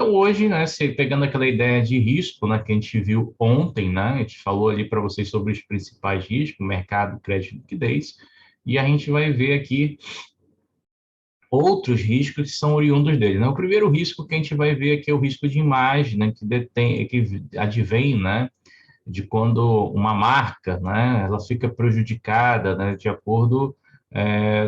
Então, hoje, né, pegando aquela ideia de risco, né, que a gente viu ontem, né, a gente falou ali para vocês sobre os principais riscos, mercado, crédito e liquidez, e a gente vai ver aqui outros riscos que são oriundos dele, né? O primeiro risco que a gente vai ver aqui é o risco de imagem, né, que advém, né, de quando uma marca, né, ela fica prejudicada, né, de acordo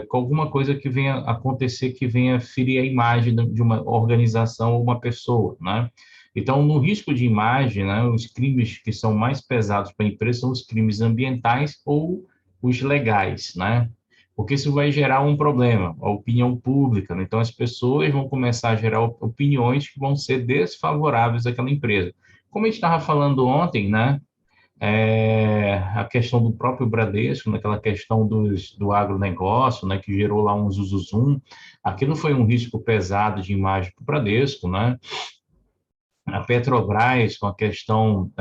com alguma coisa que venha acontecer que venha ferir a imagem de uma organização ou uma pessoa, né? Então, no risco de imagem, né, os crimes que são mais pesados para a empresa são os crimes ambientais ou os legais, né? Porque isso vai gerar um problema, a opinião pública, né? Então, as pessoas vão começar a gerar opiniões que vão ser desfavoráveis àquela empresa. Como a gente estava falando ontem, né? A questão do próprio Bradesco, naquela questão do agronegócio, né, que gerou lá um zuzuzum, aquilo foi um risco pesado de imagem para o Bradesco, né? A Petrobras, com a questão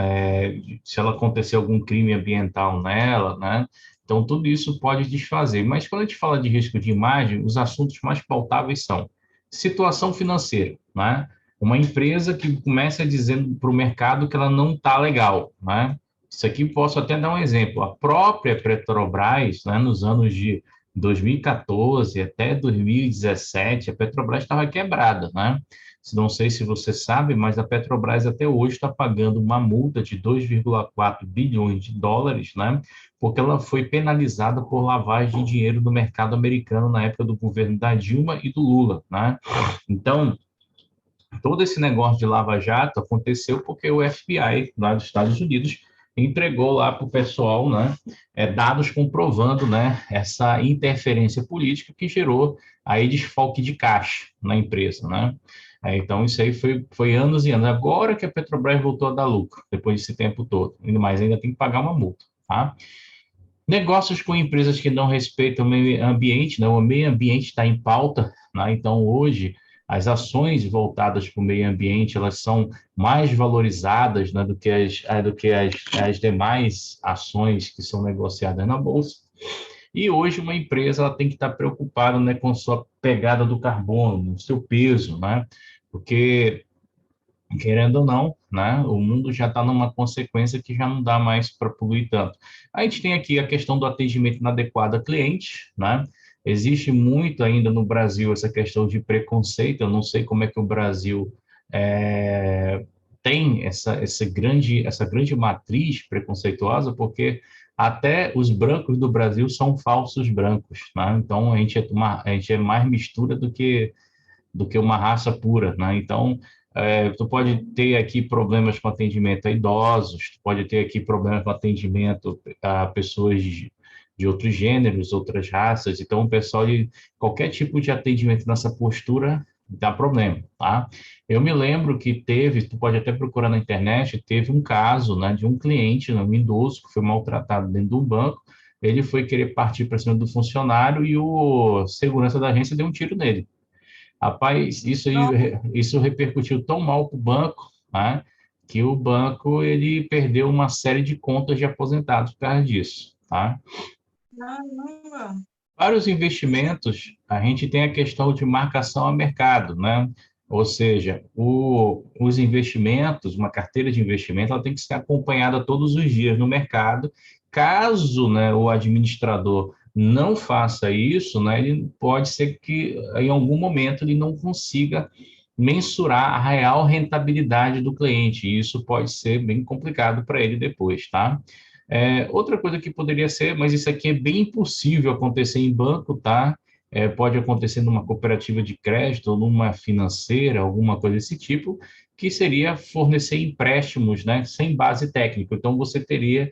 se ela acontecer algum crime ambiental nela, né? Então, tudo isso pode desfazer. Mas quando a gente fala de risco de imagem, os assuntos mais pautáveis são situação financeira, né? Uma empresa que começa dizendo para o mercado que ela não está legal, né? Isso aqui posso até dar um exemplo. A própria Petrobras, né, nos anos de 2014 até 2017, a Petrobras estava quebrada, né? Não sei se você sabe, mas a Petrobras até hoje está pagando uma multa de 2,4 bilhões de dólares, né? Porque ela foi penalizada por lavagem de dinheiro no mercado americano na época do governo da Dilma e do Lula, né? Então, todo esse negócio de lava-jato aconteceu porque o FBI, lá dos Estados Unidos, entregou lá para o pessoal, né, dados comprovando, né, essa interferência política que gerou aí desfalque de caixa na empresa, né? Então, isso aí foi anos e anos. Agora que a Petrobras voltou a dar lucro, depois desse tempo todo, mas ainda tem que pagar uma multa, tá? Negócios com empresas que não respeitam o meio ambiente, né? O meio ambiente está em pauta, né? Então, hoje, as ações voltadas para o meio ambiente, elas são mais valorizadas, né, do que as demais ações que são negociadas na Bolsa. E hoje uma empresa ela tem que estar preocupada, né, com sua pegada do carbono, seu peso, né? Porque querendo ou não, né, o mundo já está numa consequência que já não dá mais para poluir tanto. A gente tem aqui a questão do atendimento inadequado a cliente, né? Existe muito ainda no Brasil essa questão de preconceito. Eu não sei como é que o Brasil é, tem essa grande matriz preconceituosa, porque até os brancos do Brasil são falsos brancos, né? Então a gente é mais mistura do que uma raça pura, né? Então, tu pode ter aqui problemas com atendimento a idosos, tu pode ter aqui problemas com atendimento a pessoas de outros gêneros, outras raças. Então, o pessoal de qualquer tipo de atendimento nessa postura dá problema, tá? Eu me lembro que tu pode até procurar na internet, teve um caso, né, de um cliente, né, um idoso, que foi maltratado dentro de um banco. Ele foi querer partir para cima do funcionário e o segurança da agência deu um tiro nele. Rapaz, isso repercutiu tão mal para o banco, né, que o banco ele perdeu uma série de contas de aposentados por causa disso, tá? Caramba! Para os investimentos, a gente tem a questão de marcação a mercado, né? Ou seja, os investimentos, uma carteira de investimento, ela tem que ser acompanhada todos os dias no mercado. Caso, né, o administrador não faça isso, né, ele pode ser que em algum momento ele não consiga mensurar a real rentabilidade do cliente. E isso pode ser bem complicado para ele depois, tá? Outra coisa que poderia ser, mas isso aqui é bem impossível acontecer em banco, tá? Pode acontecer numa cooperativa de crédito ou numa financeira, alguma coisa desse tipo, que seria fornecer empréstimos, né, sem base técnica. Então, você teria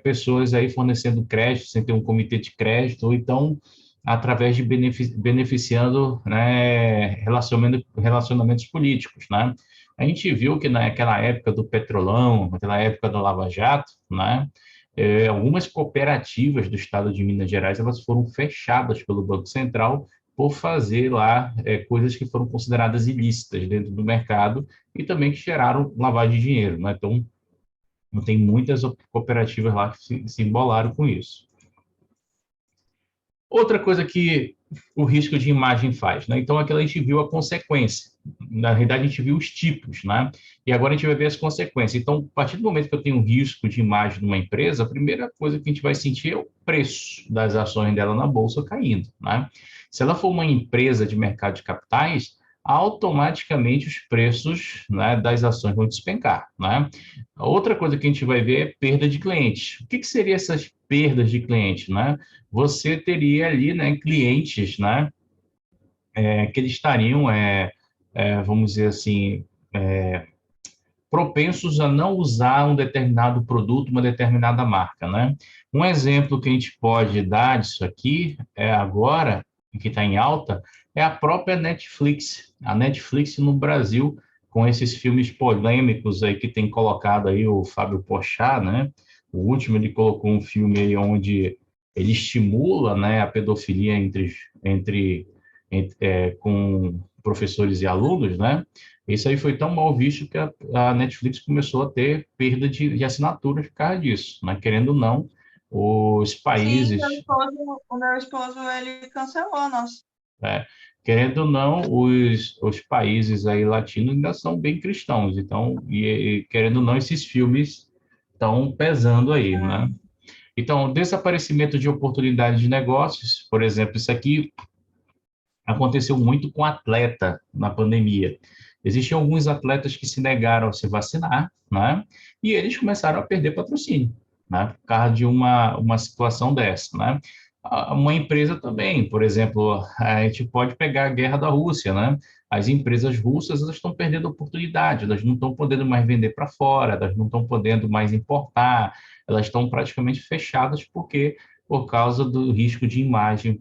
pessoas aí fornecendo crédito sem ter um comitê de crédito, ou então através de beneficiando, né, relacionamentos políticos, né? A gente viu que naquela época do Petrolão, naquela época do Lava Jato, né, algumas cooperativas do estado de Minas Gerais elas foram fechadas pelo Banco Central por fazer lá coisas que foram consideradas ilícitas dentro do mercado e também que geraram lavagem de dinheiro, né? Então, tem muitas cooperativas lá que se embolaram com isso. Outra coisa que o risco de imagem faz, né? Então, aqui a gente viu a consequência. na realidade, a gente viu os tipos, né? E agora a gente vai ver as consequências. Então, a partir do momento que eu tenho um risco de imagem de uma empresa, a primeira coisa que a gente vai sentir é o preço das ações dela na bolsa caindo, né? Se ela for uma empresa de mercado de capitais, automaticamente os preços, né, das ações vão despencar, né? Outra coisa que a gente vai ver é perda de clientes. O que que seria essas perdas de clientes, né? Você teria ali, né, clientes, né, que eles estariam, vamos dizer assim, propensos a não usar um determinado produto, uma determinada marca, né? Um exemplo que a gente pode dar disso aqui é agora, que está em alta, é a própria Netflix. A Netflix no Brasil, com esses filmes polêmicos aí que tem colocado aí o Fábio Porchat, né? O último ele colocou um filme aí onde ele estimula, né, a pedofilia com professores e alunos, né? Isso aí foi tão mal visto que a Netflix começou a ter perda de assinaturas por causa disso, né? Querendo ou não, os Sim, países, o meu esposo, ele cancelou nosso. né? Querendo ou não, os países aí latinos ainda são bem cristãos, então, querendo ou não, esses filmes estão pesando aí, né? Então, desaparecimento de oportunidades de negócios, por exemplo, isso aqui aconteceu muito com atleta na pandemia. Existiam alguns atletas que se negaram a se vacinar, né? E eles começaram a perder patrocínio, né? Por causa de uma situação dessa, né? Uma empresa também, por exemplo, a gente pode pegar a guerra da Rússia, né? As empresas russas elas estão perdendo oportunidade, elas não estão podendo mais vender para fora, elas não estão podendo mais importar, elas estão praticamente fechadas por causa do risco de imagem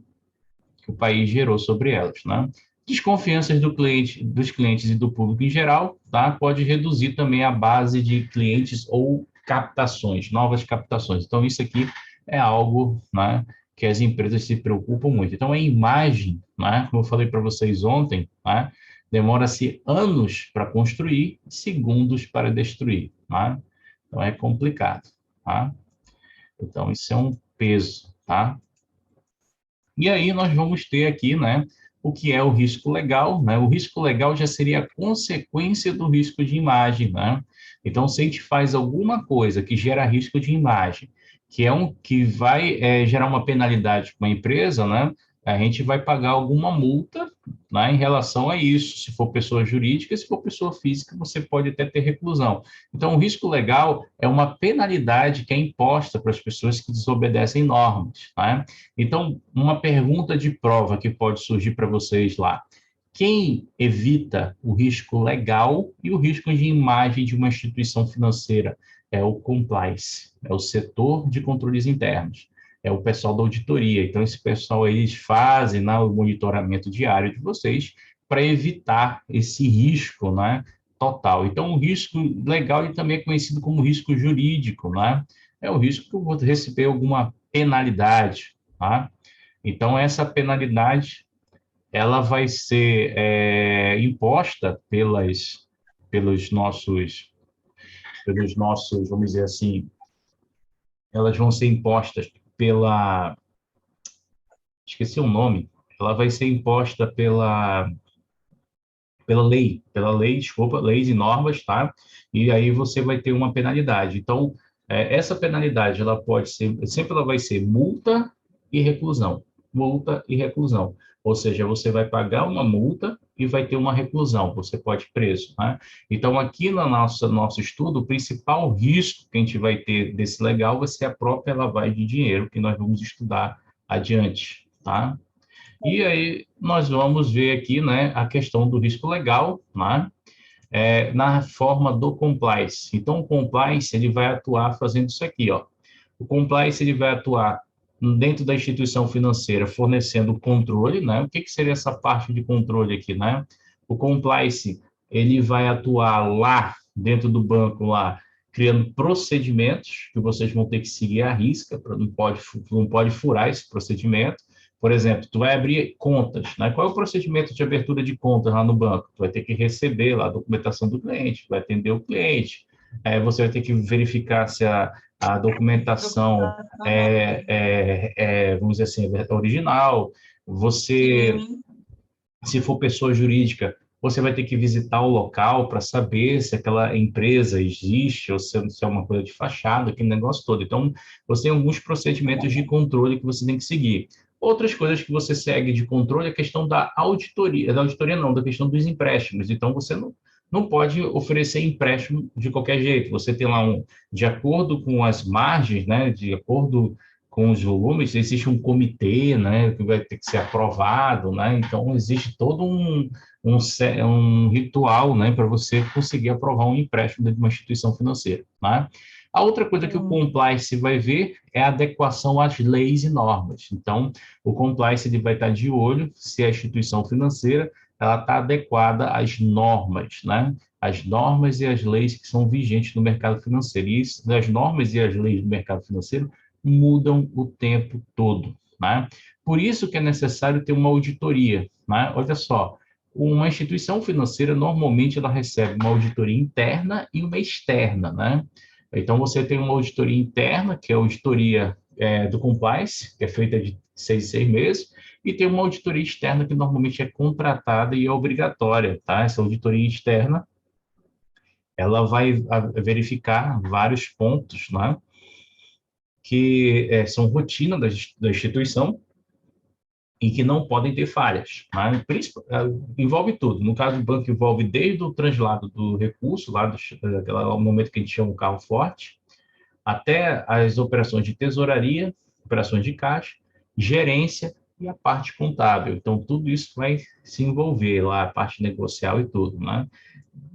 que o país gerou sobre elas, né? Desconfianças dos clientes e do público em geral, tá? Pode reduzir também a base de clientes ou captações, novas captações. Então, isso aqui é algo, né, que as empresas se preocupam muito. Então, a imagem, né, como eu falei para vocês ontem, né, demora-se anos para construir, segundos para destruir, né? Então, é complicado, tá? Então, isso é um peso, tá? E aí nós vamos ter aqui, né, o que é o risco legal, né? O risco legal já seria a consequência do risco de imagem, né? Então, se a gente faz alguma coisa que gera risco de imagem, que vai gerar uma penalidade para uma empresa, né? A gente vai pagar alguma multa, né, em relação a isso. Se for pessoa jurídica, se for pessoa física, você pode até ter reclusão. Então, o risco legal é uma penalidade que é imposta para as pessoas que desobedecem normas, né? Então, uma pergunta de prova que pode surgir para vocês lá. Quem evita o risco legal e o risco de imagem de uma instituição financeira? É o compliance, é o setor de controles internos, é o pessoal da auditoria. Então, esse pessoal, eles fazem, né, o monitoramento diário de vocês para evitar esse risco, né, total. Então, o risco legal ele também é conhecido como risco jurídico, né? É o risco que eu vou receber alguma penalidade, tá? Então, essa penalidade, ela vai ser imposta pelos nossos, vamos dizer assim, elas vão ser impostas esqueci o nome, ela vai ser imposta pela lei, desculpa, leis e normas, tá? E aí você vai ter uma penalidade. Então, essa penalidade, ela pode ser, sempre ela vai ser multa e reclusão. Ou seja, você vai pagar uma multa e vai ter uma reclusão, você pode ir preso, né? Então, aqui no nosso estudo, o principal risco que a gente vai ter desse legal vai ser a própria lavagem de dinheiro, que nós vamos estudar adiante, tá? E aí nós vamos ver aqui, né, a questão do risco legal, né, na forma do compliance. Então, o compliance ele vai atuar fazendo isso aqui, ó. O compliance ele vai atuar dentro da instituição financeira, fornecendo controle, né? O que que seria essa parte de controle aqui, né? O compliance ele vai atuar lá dentro do banco lá, criando procedimentos que vocês vão ter que seguir à risca, não pode furar esse procedimento. Por exemplo, tu vai abrir contas, né? Qual é o procedimento de abertura de contas lá no banco? Tu vai ter que receber lá a documentação do cliente, vai atender o cliente, você vai ter que verificar se a documentação vamos dizer assim, é original. Você, Sim, se for pessoa jurídica, você vai ter que visitar o local para saber se aquela empresa existe ou se é uma coisa de fachada, aquele negócio todo. Então, você tem alguns procedimentos de controle que você tem que seguir. Outras coisas que você segue de controle é a questão da auditoria não, da questão dos empréstimos. Então, você não pode oferecer empréstimo de qualquer jeito. Você tem lá de acordo com as margens, né, de acordo com os volumes, existe um comitê, né, que vai ter que ser aprovado, né, então existe todo um ritual, né, para você conseguir aprovar um empréstimo de uma instituição financeira, né. A outra coisa que o compliance vai ver é a adequação às leis e normas. Então, o compliance ele vai estar de olho se a instituição financeira ela está adequada às normas, né? As normas e as leis que são vigentes no mercado financeiro. E isso, as normas e as leis do mercado financeiro mudam o tempo todo, né? Por isso que é necessário ter uma auditoria, né? Olha só, uma instituição financeira normalmente ela recebe uma auditoria interna e uma externa, né? Então você tem uma auditoria interna, que é a auditoria do compliance, que é feita de 6 e tem uma auditoria externa que normalmente é contratada e é obrigatória, tá? Essa auditoria externa, ela vai verificar vários pontos, né? Que são rotina da instituição e que não podem ter falhas. Né? Envolve tudo. No caso do banco, envolve desde o translado do recurso, lá daquele momento que a gente chama o carro forte, até as operações de tesouraria, operações de caixa, gerência e a parte contábil. Então, tudo isso vai se envolver lá, a parte negocial e tudo, né?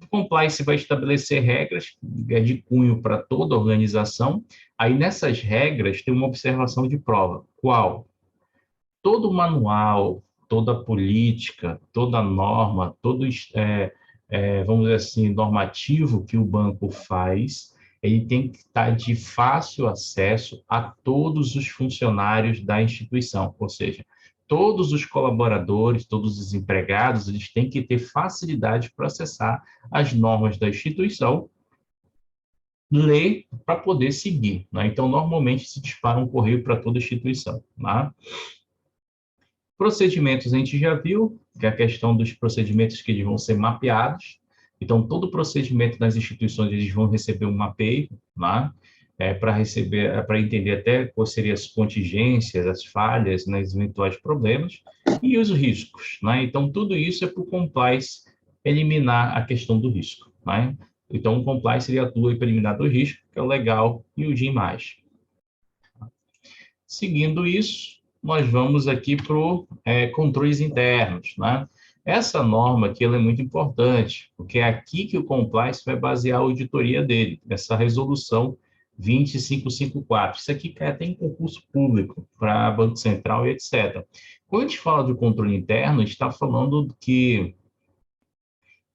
O compliance vai estabelecer regras de cunho para toda a organização. Aí, nessas regras, tem uma observação de prova. Qual? Todo manual, toda política, toda norma, vamos dizer assim, normativo que o banco faz, ele tem que estar de fácil acesso a todos os funcionários da instituição, ou seja, todos os colaboradores, todos os empregados, eles têm que ter facilidade para acessar as normas da instituição, ler para poder seguir, né? Então, normalmente se dispara um correio para toda a instituição, né? Procedimentos a gente já viu, que é a questão dos procedimentos que eles vão ser mapeados. Então, todo procedimento das instituições, eles vão receber um mapeio, né? Para entender até quais seriam as contingências, as falhas, né, os eventuais problemas, e os riscos, né? Então, tudo isso é para o compliance eliminar a questão do risco, né? Então, o compliance ele atua para eliminar do risco, que é o legal, e o DIN+. Seguindo isso, nós vamos aqui para controles internos, né? Essa norma aqui ela é muito importante, porque é aqui que o compliance vai basear a auditoria dele, essa resolução 20554. Isso aqui cai até em concurso público para Banco Central e etc. Quando a gente fala de controle interno, a gente está falando que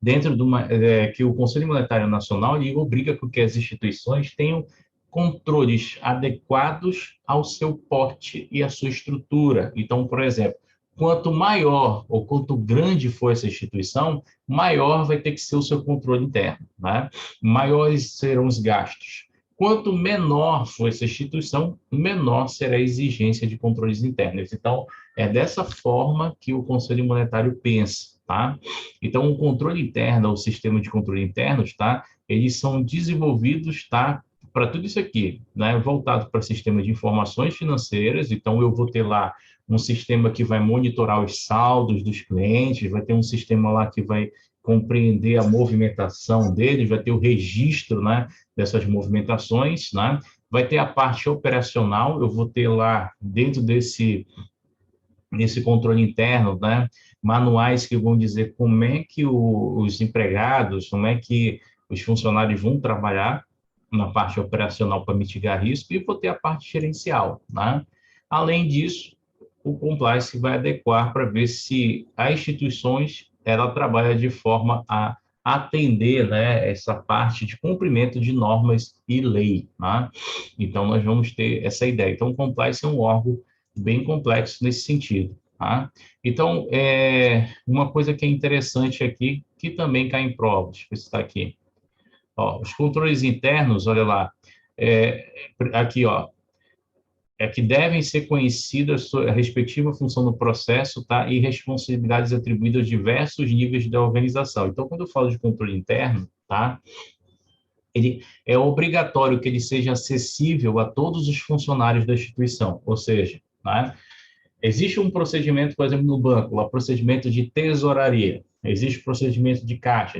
dentro de que o Conselho Monetário Nacional ele obriga que as instituições tenham controles adequados ao seu porte e à sua estrutura. Então, por exemplo, quanto maior ou quanto grande for essa instituição, maior vai ter que ser o seu controle interno, né? Maiores serão os gastos. Quanto menor for essa instituição, menor será a exigência de controles internos. Então, é dessa forma que o Conselho Monetário pensa, tá? Então, o controle interno, o sistema de controle internos, tá? Eles são desenvolvidos, tá? Para tudo isso aqui, né? Voltado para sistema de informações financeiras. Então, eu vou ter lá um sistema que vai monitorar os saldos dos clientes, vai ter um sistema lá que vai compreender a movimentação deles, vai ter o registro, né, dessas movimentações, né? Vai ter a parte operacional, eu vou ter lá dentro desse controle interno, né, manuais que vão dizer como é que os empregados, como é que os funcionários vão trabalhar na parte operacional para mitigar risco, e vou ter a parte gerencial, né? Além disso, o compliance vai adequar para ver se as instituições ela trabalha de forma a atender, né, essa parte de cumprimento de normas e lei, né? Então, nós vamos ter essa ideia. Então, o compliance é um órgão bem complexo nesse sentido, tá? Então, uma coisa que é interessante aqui, que também cai em prova, deixa eu ver se está aqui. Ó, os controles internos, olha lá, aqui, ó, é que devem ser conhecidas a respectiva função no processo, tá? E responsabilidades atribuídas a diversos níveis da organização. Então, quando eu falo de controle interno, tá? Ele é obrigatório que ele seja acessível a todos os funcionários da instituição, ou seja, né? Existe um procedimento, por exemplo, no banco, o procedimento de tesouraria. Existe o procedimento de caixa,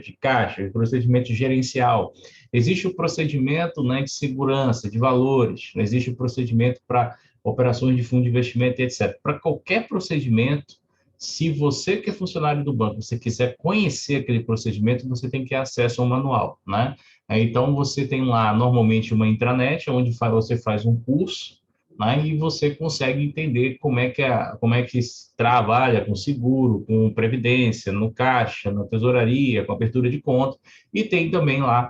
procedimento gerencial. Existe o procedimento, né, de segurança, de valores. Existe o procedimento para operações de fundo de investimento, etc. Para qualquer procedimento, se você que é funcionário do banco, você quiser conhecer aquele procedimento, você tem que ter acesso ao manual, né? Então, você tem lá, normalmente, uma intranet, onde você faz um curso, né, e você consegue entender como é que se trabalha com seguro, com previdência, no caixa, na tesouraria, com abertura de conta, e tem também lá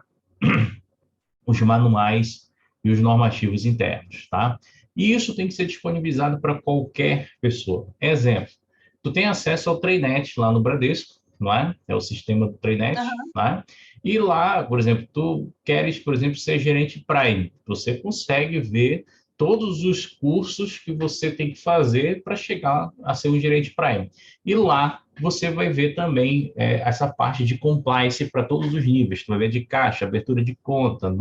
os manuais e os normativos internos, tá? E isso tem que ser disponibilizado para qualquer pessoa. Exemplo, tu tem acesso ao Treinet lá no Bradesco, não é? É o sistema do Treinet, Aham. né? E lá, por exemplo, tu queres, por exemplo, ser gerente Prime, você consegue ver todos os cursos que você tem que fazer para chegar a ser um gerente Prime. E lá você vai ver também essa parte de compliance para todos os níveis. Tu vai ver de caixa, abertura de conta,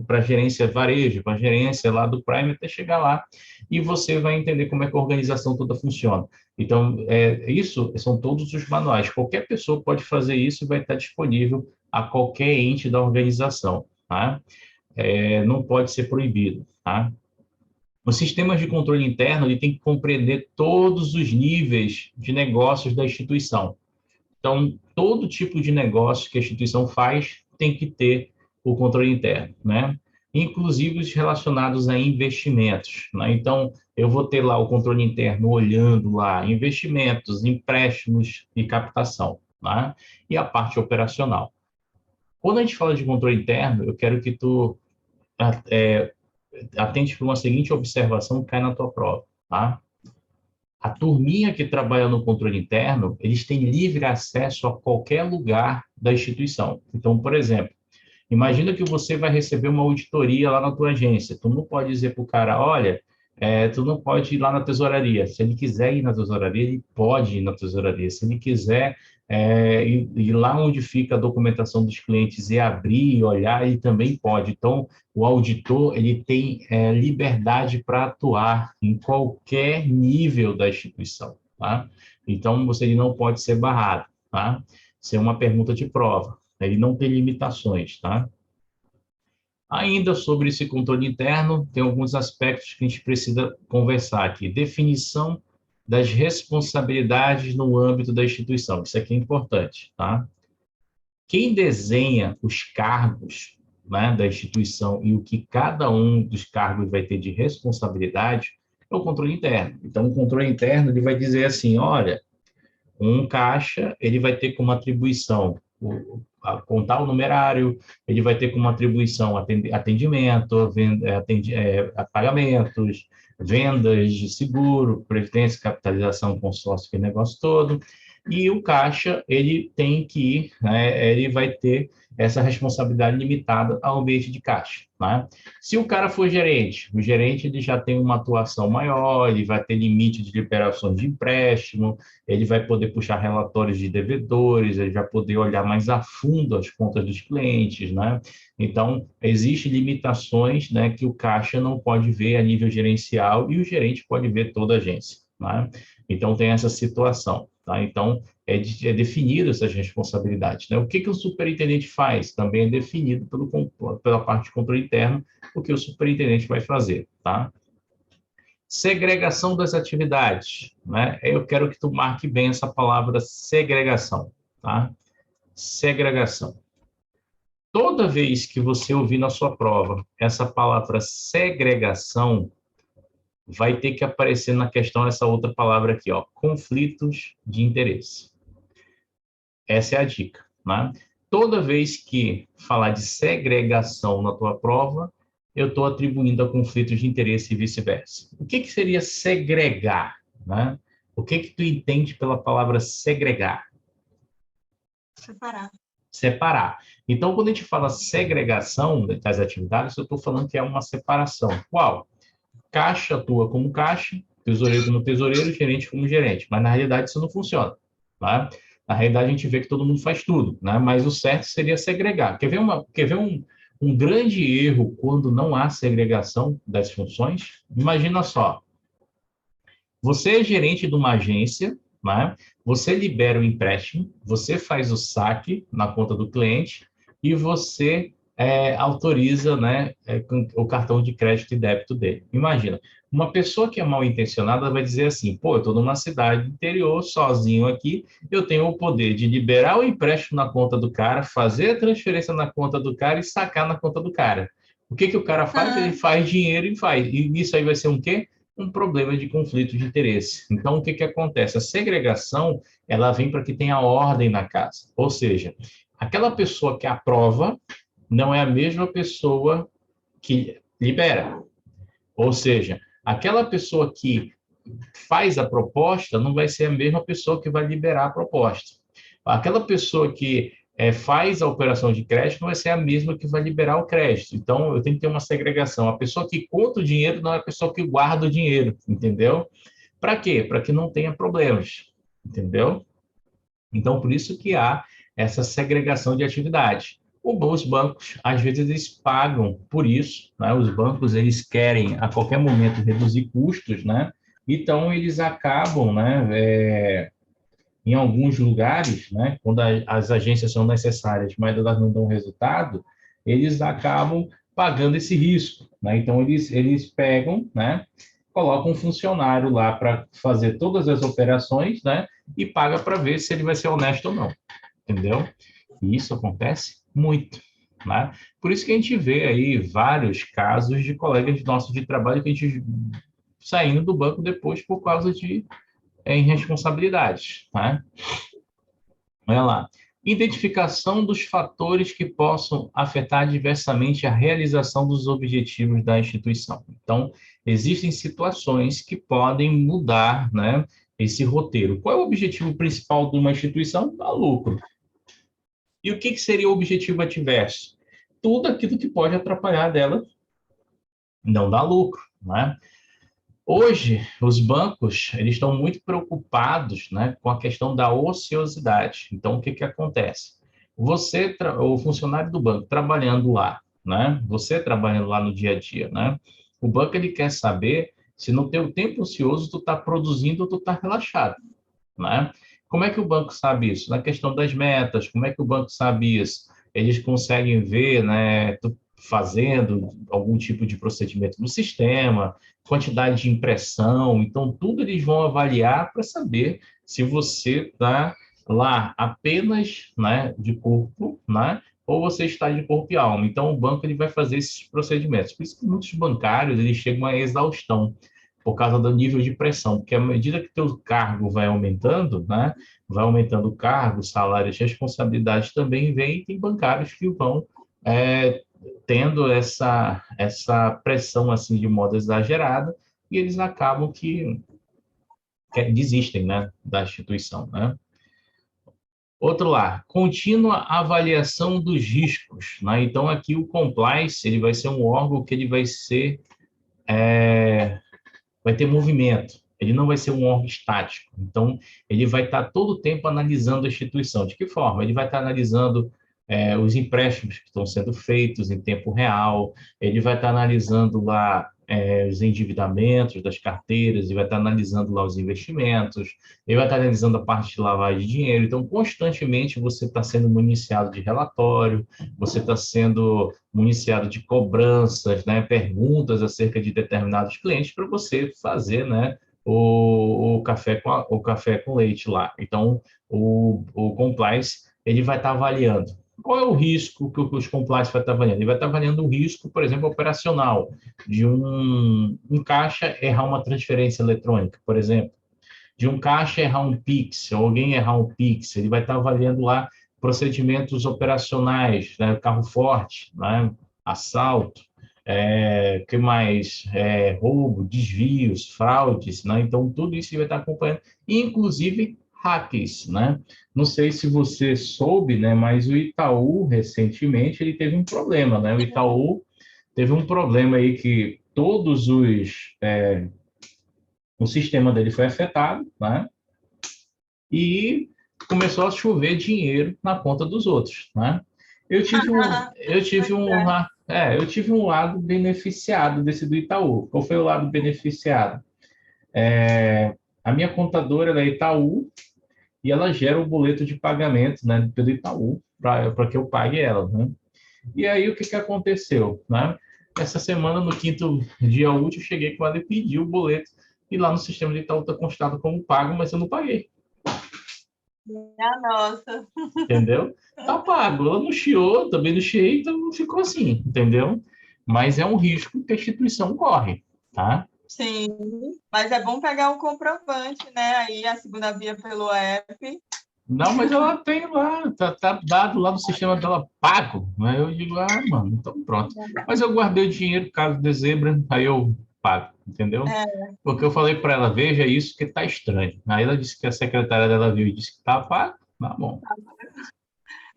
para gerência varejo, para gerência lá do Prime até chegar lá. E você vai entender como é que a organização toda funciona. Então, isso são todos os manuais. Qualquer pessoa pode fazer isso e vai estar disponível a qualquer ente da organização, tá? Não pode ser proibido, tá? Os sistemas de controle interno ele tem que compreender todos os níveis de negócios da instituição. Então, todo tipo de negócio que a instituição faz tem que ter o controle interno, né? Inclusive os relacionados a investimentos, né? Então, eu vou ter lá o controle interno olhando lá investimentos, empréstimos e captação, né? E a parte operacional. Quando a gente fala de controle interno, eu quero que tu é, atente para uma seguinte observação que cai na tua prova, tá? A turminha que trabalha no controle interno, eles têm livre acesso a qualquer lugar da instituição. Então, por exemplo, imagina que você vai receber uma auditoria lá na tua agência. Tu não pode dizer para o cara, olha, tu não pode ir lá na tesouraria. Se ele quiser ir na tesouraria, ele pode ir na tesouraria. Se ele quiser ir lá onde fica a documentação dos clientes e abrir e olhar, ele também pode. Então, o auditor ele tem liberdade para atuar em qualquer nível da instituição, tá? Então, ele não pode ser barrado, tá? Isso é uma pergunta de prova. Ele não tem limitações, tá? Ainda sobre esse controle interno, tem alguns aspectos que a gente precisa conversar aqui. Definição das responsabilidades no âmbito da instituição. Isso aqui é importante, tá? Quem desenha os cargos, né, da instituição e o que cada um dos cargos vai ter de responsabilidade é o controle interno. Então, o controle interno ele vai dizer assim, olha, um caixa, ele vai ter como atribuição contar o numerário, ele vai ter como atribuição atendimento, pagamentos, vendas de seguro, previdência, capitalização, consórcio, aquele negócio todo. E o caixa, ele tem que ir, né, ele vai ter essa responsabilidade limitada ao ambiente de caixa, né? Se o cara for gerente, o gerente ele já tem uma atuação maior, ele vai ter limite de liberações de empréstimo, ele vai poder puxar relatórios de devedores, ele vai poder olhar mais a fundo as contas dos clientes, né? Então, existem limitações, né, que o caixa não pode ver a nível gerencial e o gerente pode ver toda a agência, né? Então, tem essa situação, tá? Então, é definido essas responsabilidades, né? O que o superintendente faz? Também é definido pela parte de controle interno, o que o superintendente vai fazer, tá? Segregação das atividades, né? Eu quero que tu marque bem essa palavra segregação, tá? Segregação. Toda vez que você ouvir na sua prova essa palavra segregação, vai ter que aparecer na questão essa outra palavra aqui, ó, conflitos de interesse. Essa é a dica, né? Toda vez que falar de segregação na tua prova, eu estou atribuindo a conflitos de interesse e vice-versa. O que seria segregar, né? O que tu entende pela palavra segregar? Separar. Separar. Então, quando a gente fala segregação das atividades, eu estou falando que é uma separação. Qual? caixa atua como caixa, tesoureiro como tesoureiro, gerente como gerente. Mas, na realidade, isso não funciona. Tá? Na realidade, a gente vê que todo mundo faz tudo, né? Mas o certo seria segregar. Quer ver um grande erro quando não há segregação das funções? Imagina só, você é gerente de uma agência, né? Você libera o empréstimo, você faz o saque na conta do cliente e você autoriza, né, o cartão de crédito e débito dele. Imagina, uma pessoa que é mal intencionada vai dizer assim: pô, eu estou numa cidade interior, sozinho aqui, eu tenho o poder de liberar o empréstimo na conta do cara, fazer a transferência na conta do cara e sacar na conta do cara. O que que o cara faz? Ele Ah, faz dinheiro e faz. E isso aí vai ser um quê? Um problema de conflito de interesse. Então, o que que acontece? A segregação, ela vem para que tenha ordem na casa. Ou seja, aquela pessoa que aprova não é a mesma pessoa que libera. Ou seja, aquela pessoa que faz a proposta não vai ser a mesma pessoa que vai liberar a proposta. Aquela pessoa que faz a operação de crédito não vai ser a mesma que vai liberar o crédito. Então, eu tenho que ter uma segregação. A pessoa que conta o dinheiro não é a pessoa que guarda o dinheiro, entendeu? Para quê? Para que não tenha problemas, entendeu? Então, por isso que há essa segregação de atividade. Os bancos, às vezes, eles pagam por isso, né? Os bancos, eles querem, a qualquer momento, reduzir custos, né? Então, eles acabam, né, em alguns lugares, né, quando as agências são necessárias, mas elas não dão resultado, eles acabam pagando esse risco, né? Então, eles pegam, né, colocam um funcionário lá para fazer todas as operações, né, e paga para ver se ele vai ser honesto ou não, entendeu? E isso acontece muito, né? Por isso que a gente vê aí vários casos de colegas nossos de trabalho que a gente saindo do banco depois por causa de irresponsabilidades, né? Olha lá. Identificação dos fatores que possam afetar diversamente a realização dos objetivos da instituição. Então, existem situações que podem mudar, né, esse roteiro. Qual é o objetivo principal de uma instituição? Dar lucro. E o que seria o objetivo adverso? Tudo aquilo que pode atrapalhar dela não dar lucro, né? Hoje, os bancos eles estão muito preocupados, né, com a questão da ociosidade. Então, o que que acontece? O funcionário do banco trabalhando lá, né, você trabalhando lá no dia a dia, né, o banco ele quer saber se no teu tempo ocioso tu está produzindo ou tu está relaxado, né? Como é que o banco sabe isso? Na questão das metas, como é que o banco sabe isso? Eles conseguem ver, né, tu fazendo algum tipo de procedimento no sistema, quantidade de impressão, então tudo eles vão avaliar para saber se você está lá apenas, né, de corpo, né, ou você está de corpo e alma. Então o banco ele vai fazer esses procedimentos. Por isso que muitos bancários eles chegam à exaustão por causa do nível de pressão, porque à medida que teu cargo vai aumentando, né, vai aumentando o cargo, salários, responsabilidades também vem, e tem bancários que vão tendo essa pressão assim de modo exagerado e eles acabam que desistem, né, da instituição, né? Outro lá, contínua avaliação dos riscos, né? Então aqui o compliance ele vai ser um órgão que ele vai ter movimento. Ele não vai ser um órgão estático. Então, ele vai estar todo o tempo analisando a instituição. De que forma? Ele vai estar analisando os empréstimos que estão sendo feitos em tempo real, ele vai estar analisando lá os endividamentos das carteiras, ele vai estar analisando lá os investimentos, ele vai estar analisando a parte de lavagem de dinheiro. Então, constantemente você está sendo municiado de relatório, você está sendo municiado de cobranças, né, perguntas acerca de determinados clientes para você fazer, né, o café com leite lá. Então, o compliance ele vai estar avaliando. Qual é o risco que os compliance vai estar avaliando? Ele vai estar avaliando o risco, por exemplo, operacional, de um caixa errar uma transferência eletrônica, por exemplo, de um caixa errar um Pix, alguém errar um Pix, ele vai estar avaliando lá procedimentos operacionais, né, carro forte, né, assalto, que mais? Roubo, desvios, fraudes, né? Então, tudo isso ele vai estar acompanhando, inclusive hacks, né? Não sei se você soube, né, mas o Itaú, recentemente, ele teve um problema, né? O Itaú teve um problema aí que todos os... o sistema dele foi afetado, né? E começou a chover dinheiro na conta dos outros, né? Pois é. Eu tive um lado beneficiado desse do Itaú. Qual foi o lado beneficiado? A minha contadora ela é Itaú e ela gera o boleto de pagamento, né, pelo Itaú para que eu pague ela, né? E aí o que que aconteceu, né? Essa semana, no quinto dia útil, eu cheguei com ela e pedi o boleto e lá no sistema de Itaú está constado como pago, mas eu não paguei. Minha nossa. Entendeu? Tá pago. Ela não chiou, também não chiei, então ficou assim, entendeu? Mas é um risco que a instituição corre, tá? Sim, mas é bom pegar o comprovante, né? Aí a segunda via pelo app. Não, mas ela tem lá, tá dado lá no sistema dela pago, né? Eu digo, mano, então pronto. Mas eu guardei o dinheiro, caso de zebra, aí eu pago, entendeu? É, Porque eu falei para ela, veja isso que tá estranho. Aí ela disse que a secretária dela viu e disse que tá pago, tá bom.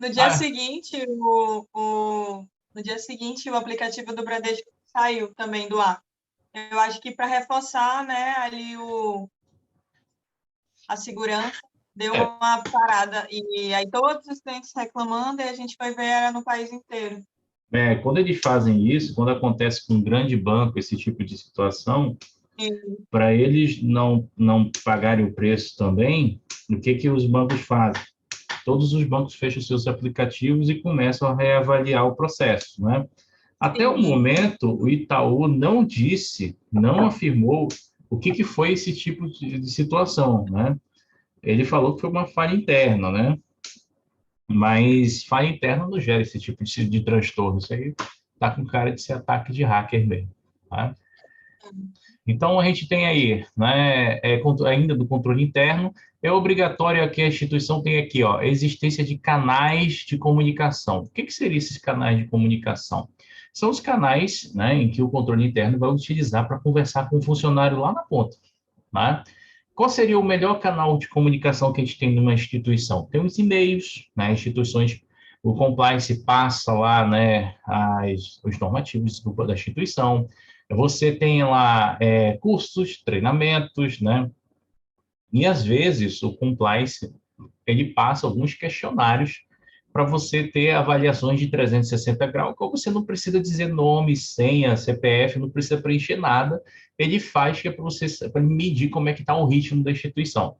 no dia Ah, seguinte, no dia seguinte, o aplicativo do Bradesco saiu também do ar. Eu acho que para reforçar, né, ali a segurança, deu é, uma parada. E aí todos os clientes reclamando e a gente foi ver era no país inteiro. quando eles fazem isso, quando acontece com um grande banco esse tipo de situação, E, para eles não pagarem o preço também, o que que os bancos fazem? Todos os bancos fecham seus aplicativos e começam a reavaliar o processo, né? Até o sim, momento, o Itaú não disse, não afirmou o que que foi esse tipo de situação, né? Ele falou que foi uma falha interna, né? Mas falha interna não gera esse tipo de transtorno. Isso aí tá com cara de ser ataque de hacker mesmo, tá? Então, a gente tem aí, né, ainda do controle interno, é obrigatório que a instituição tenha aqui, ó, a existência de canais de comunicação. O que que seriam esses canais de comunicação? São os canais, né, em que o controle interno vai utilizar para conversar com o funcionário lá na ponta, né? Qual seria o melhor canal de comunicação que a gente tem numa instituição? Tem os e-mails, né, instituições, o compliance passa lá, né, os normativos da instituição. Você tem lá cursos, treinamentos, né? E às vezes o compliance ele passa alguns questionários para você ter avaliações de 360 graus, que você não precisa dizer nome, senha, CPF, não precisa preencher nada. Ele faz que é para você para medir como é que está o ritmo da instituição.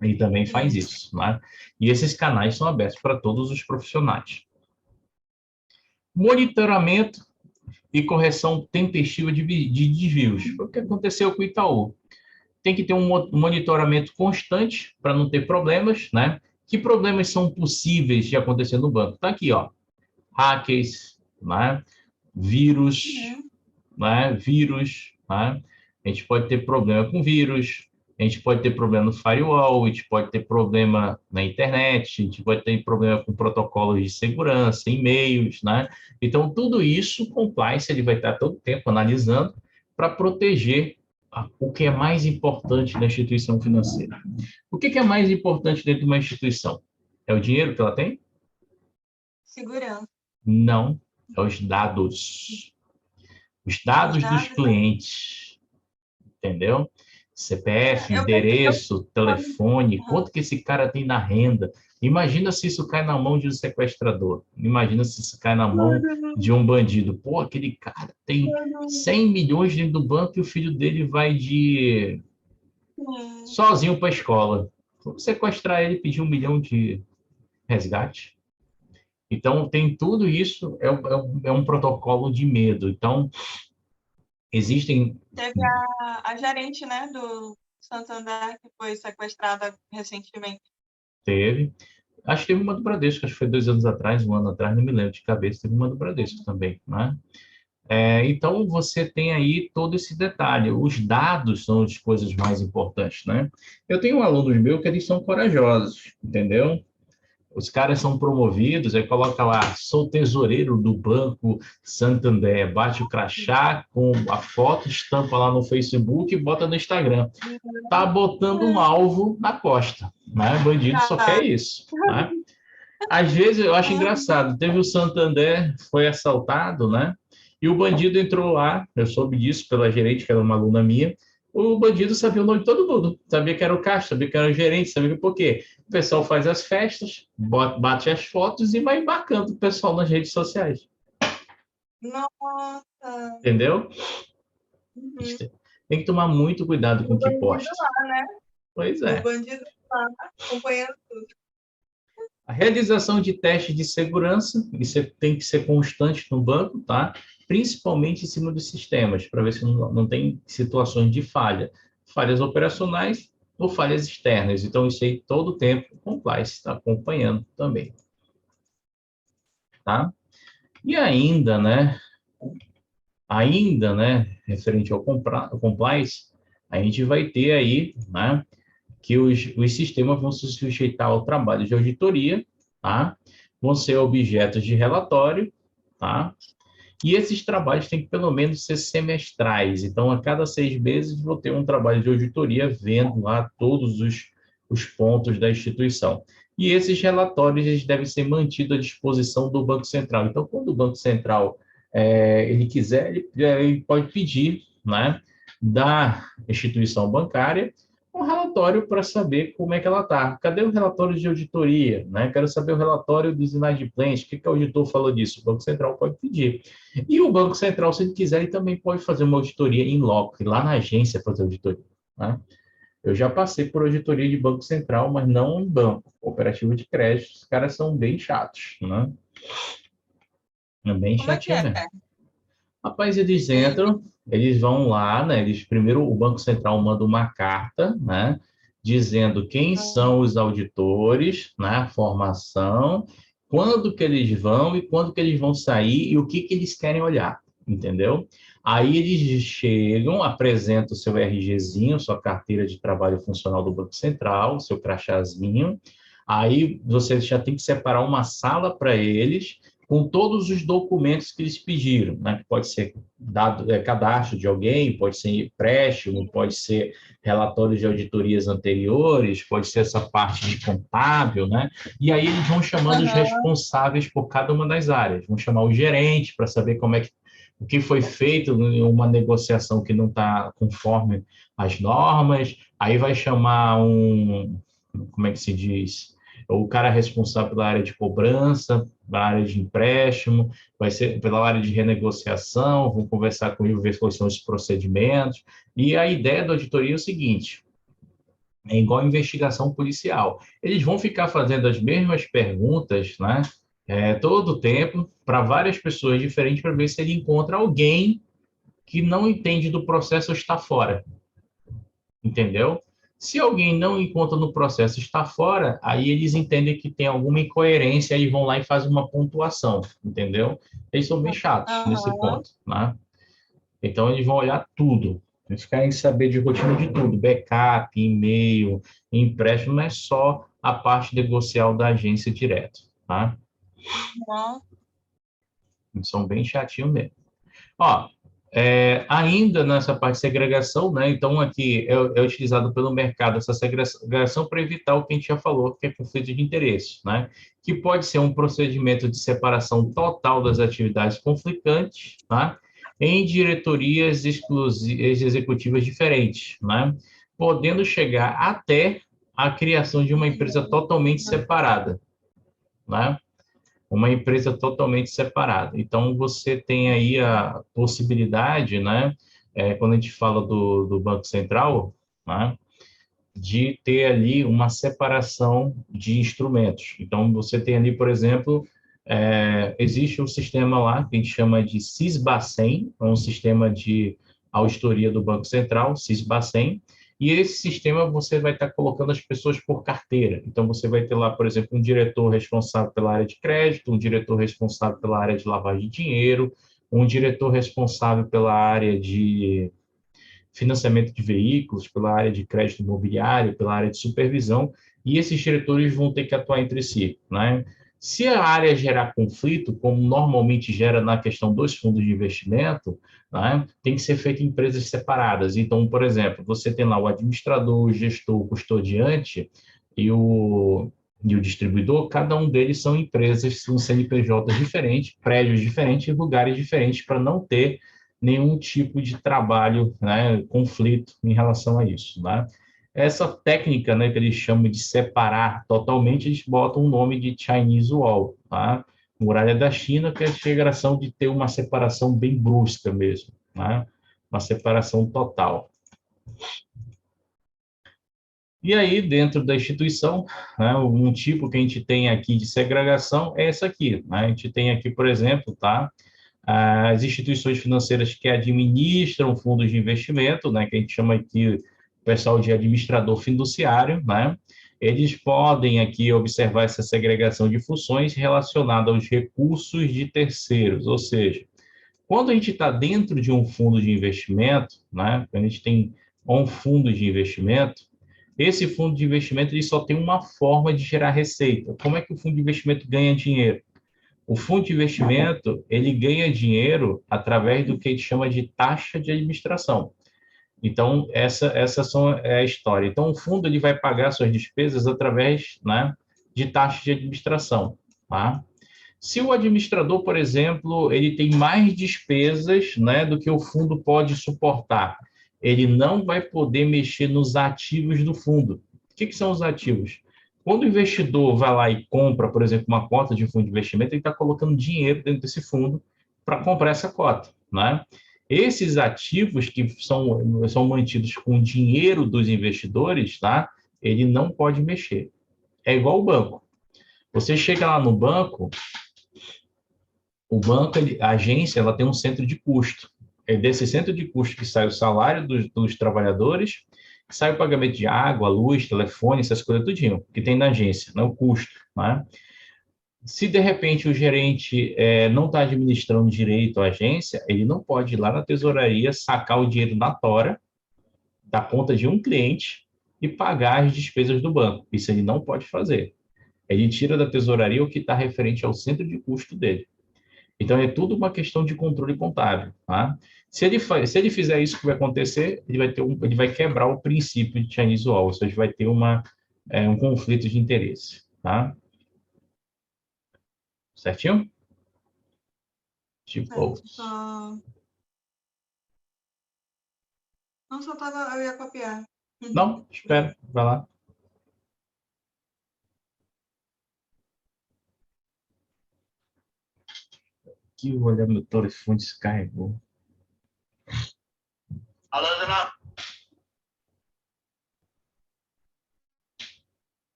Ele também faz sim. isso, né? E esses canais são abertos para todos os profissionais. Monitoramento e correção tempestiva de desvios. Foi o que aconteceu com o Itaú. Tem que ter um monitoramento constante para não ter problemas, né? Que problemas são possíveis de acontecer no banco? Está aqui, ó. Hackers, né? Vírus, Uhum. né? Vírus, né? A gente pode ter problema com vírus, a gente pode ter problema no firewall, a gente pode ter problema na internet, a gente pode ter problema com protocolos de segurança, e-mails, né? Então, tudo isso, o compliance, ele vai estar todo o tempo analisando para proteger o que é mais importante na instituição financeira. O que é mais importante dentro de uma instituição? É o dinheiro que ela tem? Segurança. Não, é os dados. Os Os dados dos dados, clientes, entendeu? CPF, eu percebi. endereço, telefone, quanto que esse cara tem na renda. Imagina se isso cai na mão de um sequestrador. Imagina se isso cai na mão de um bandido. Pô, aquele cara tem 100 milhões dentro do banco e o filho dele vai de Sim. sozinho para a escola. Vamos sequestrar ele e pedir 1 milhão de resgate. Então, tem tudo isso, é um protocolo de medo. Então, existem. Teve a gerente, né, do Santander, que foi sequestrada recentemente. Teve. Acho que teve uma do Bradesco, acho que foi 2 anos atrás, um ano atrás, não me lembro de cabeça, teve uma do Bradesco também, né? Então, você tem aí todo esse detalhe. Os dados são as coisas mais importantes, né? Eu tenho alunos meus que eles são corajosos, entendeu? Os caras são promovidos, aí coloca lá, sou tesoureiro do Banco Santander, bate o crachá com a foto, estampa lá no Facebook e bota no Instagram. Tá botando um alvo na costa, né? Bandido só quer Tá. isso, né? Às vezes eu acho engraçado, teve o Santander, foi assaltado, né? E o bandido entrou lá, eu soube disso pela gerente, que era uma aluna minha. O bandido sabia o nome de todo mundo, sabia que era o caixa, sabia que era o gerente, sabia por quê. O pessoal faz as festas, bate as fotos e vai embarcando o pessoal nas redes sociais. Nossa! Entendeu? Uhum. Tem que tomar muito cuidado com O o que bandido posta. lá, né? Pois O é. bandido lá, acompanhando tudo. A realização de testes de segurança, isso tem que ser constante no banco, tá? Principalmente em cima dos sistemas, para ver se não tem situações de falha. Falhas operacionais ou falhas externas. Então, isso aí todo o tempo, o compliance está acompanhando também, tá? E ainda, referente ao compliance, a gente vai ter aí, né, que os sistemas vão se sujeitar ao trabalho de auditoria, tá? Vão ser objetos de relatório, tá? E esses trabalhos têm que pelo menos ser semestrais. Então, a cada 6 meses, vou ter um trabalho de auditoria vendo lá todos os pontos da instituição. E esses relatórios eles devem ser mantidos à disposição do Banco Central. Então, quando o Banco Central ele quiser, ele pode pedir, né, da instituição bancária um relatório para saber como é que ela está. Cadê o relatório de auditoria? Né? Quero saber o relatório dos inadimplentes. O que o auditor falou disso? O Banco Central pode pedir. E o Banco Central, se ele quiser, ele também pode fazer uma auditoria em loco, ir lá na agência fazer auditoria. Né? Eu já passei por auditoria de Banco Central, mas não em banco. Cooperativo de crédito, os caras são bem chatos. Né? É bem Como é que chatinho é? mesmo. Rapaz, eles Sim. entram, eles vão lá, né? Primeiro o Banco Central manda uma carta, né? Dizendo quem são os auditores, né? A formação, quando que eles vão e quando que eles vão sair e o que eles querem olhar, entendeu? Aí eles chegam, apresentam o seu RGzinho, sua carteira de trabalho funcional do Banco Central, seu crachazinho. Aí você já tem que separar uma sala para eles com todos os documentos que eles pediram, né? Que pode ser cadastro de alguém, pode ser empréstimo, pode ser relatórios de auditorias anteriores, pode ser essa parte de contábil, né? E aí eles vão chamando os Aham. responsáveis por cada uma das áreas, vão chamar o gerente para saber o que foi feito em uma negociação que não está conforme as normas, aí vai chamar como é que se diz? O cara responsável pela área de cobrança, pela área de empréstimo, vai ser pela área de renegociação, vão conversar comigo, ver quais são os procedimentos. E a ideia da auditoria é o seguinte: é igual investigação policial. Eles vão ficar fazendo as mesmas perguntas, né? Todo o tempo, para várias pessoas diferentes, para ver se ele encontra alguém que não entende do processo ou está fora, entendeu? Se alguém não encontra no processo está fora, aí eles entendem que tem alguma incoerência e vão lá e fazem uma pontuação, entendeu? Eles são bem chatos nesse Aham. ponto, né? Então eles vão olhar tudo. Eles querem saber de rotina de tudo, backup, e-mail, empréstimo, não é só a parte negocial da agência direto, tá? Aham. Eles são bem chatinhos mesmo. Ó, ainda nessa parte de segregação, né? Então, aqui é utilizado pelo mercado essa segregação para evitar o que a gente já falou, que é conflito de interesses, né? Que pode ser um procedimento de separação total das atividades conflitantes, tá? Em diretorias executivas diferentes, né? Podendo chegar até a criação de uma empresa totalmente separada, né? Uma empresa totalmente separada. Então, você tem aí a possibilidade, né, quando a gente fala do Banco Central, né, de ter ali uma separação de instrumentos. Então, você tem ali, por exemplo, existe um sistema lá que a gente chama de SISBACEN, é um sistema de auditoria do Banco Central, SISBACEN, e esse sistema você vai estar colocando as pessoas por carteira. Então, você vai ter lá, por exemplo, um diretor responsável pela área de crédito, um diretor responsável pela área de lavagem de dinheiro, um diretor responsável pela área de financiamento de veículos, pela área de crédito imobiliário, pela área de supervisão, e esses diretores vão ter que atuar entre si, né? Se a área gerar conflito, como normalmente gera na questão dos fundos de investimento, né, tem que ser feito em empresas separadas. Então, por exemplo, você tem lá o administrador, o gestor, o custodiante e e o distribuidor, cada um deles são empresas, são CNPJs diferentes, prédios diferentes, lugares diferentes, para não ter nenhum tipo de trabalho, né, conflito em relação a isso, né? Essa técnica, né, que eles chamam de separar totalmente, eles botam o nome de Chinese Wall, tá? Muralha da China, que é a chegação de ter uma separação bem brusca mesmo, né? Uma separação total. E aí, dentro da instituição, né, um tipo que a gente tem aqui de segregação é essa aqui, né? A gente tem aqui, por exemplo, tá? As instituições financeiras que administram fundos de investimento, né, que a gente chama aqui o pessoal de administrador fiduciário, né? Eles podem aqui observar essa segregação de funções relacionada aos recursos de terceiros, ou seja, quando a gente está dentro de um fundo de investimento, né, quando a gente tem um fundo de investimento, esse fundo de investimento ele só tem uma forma de gerar receita. Como é que o fundo de investimento ganha dinheiro? O fundo de investimento ele ganha dinheiro através do que a gente chama de taxa de administração. Então, é a história. Então, o fundo ele vai pagar suas despesas através, né, de taxa de administração. Tá? Se o administrador, por exemplo, ele tem mais despesas, né, do que o fundo pode suportar, ele não vai poder mexer nos ativos do fundo. O que são os ativos? Quando o investidor vai lá e compra, por exemplo, uma cota de fundo de investimento, ele está colocando dinheiro dentro desse fundo para comprar essa cota, né? Esses ativos que são mantidos com dinheiro dos investidores, tá? Ele não pode mexer. É igual o banco. Você chega lá no banco, a agência, ela tem um centro de custo. É desse centro de custo que sai o salário dos trabalhadores, que sai o pagamento de água, luz, telefone, essas coisas tudinho, que tem na agência, não o custo, né? Se de repente o gerente não está administrando direito a agência, ele não pode ir lá na tesouraria sacar o dinheiro na tora da conta de um cliente e pagar as despesas do banco. Isso ele não pode fazer. Ele tira da tesouraria o que está referente ao centro de custo dele. Então, é tudo uma questão de controle contábil, tá? Se ele fizer isso, o que vai acontecer? Ele vai quebrar o princípio de Chinese Wall, ou seja, vai ter um conflito de interesse, tá? Certinho? Tipo, Certo, não só tava, eu ia copiar. não, espera, vai lá. Que olha, meu telefone descarregou. Alô, Dona?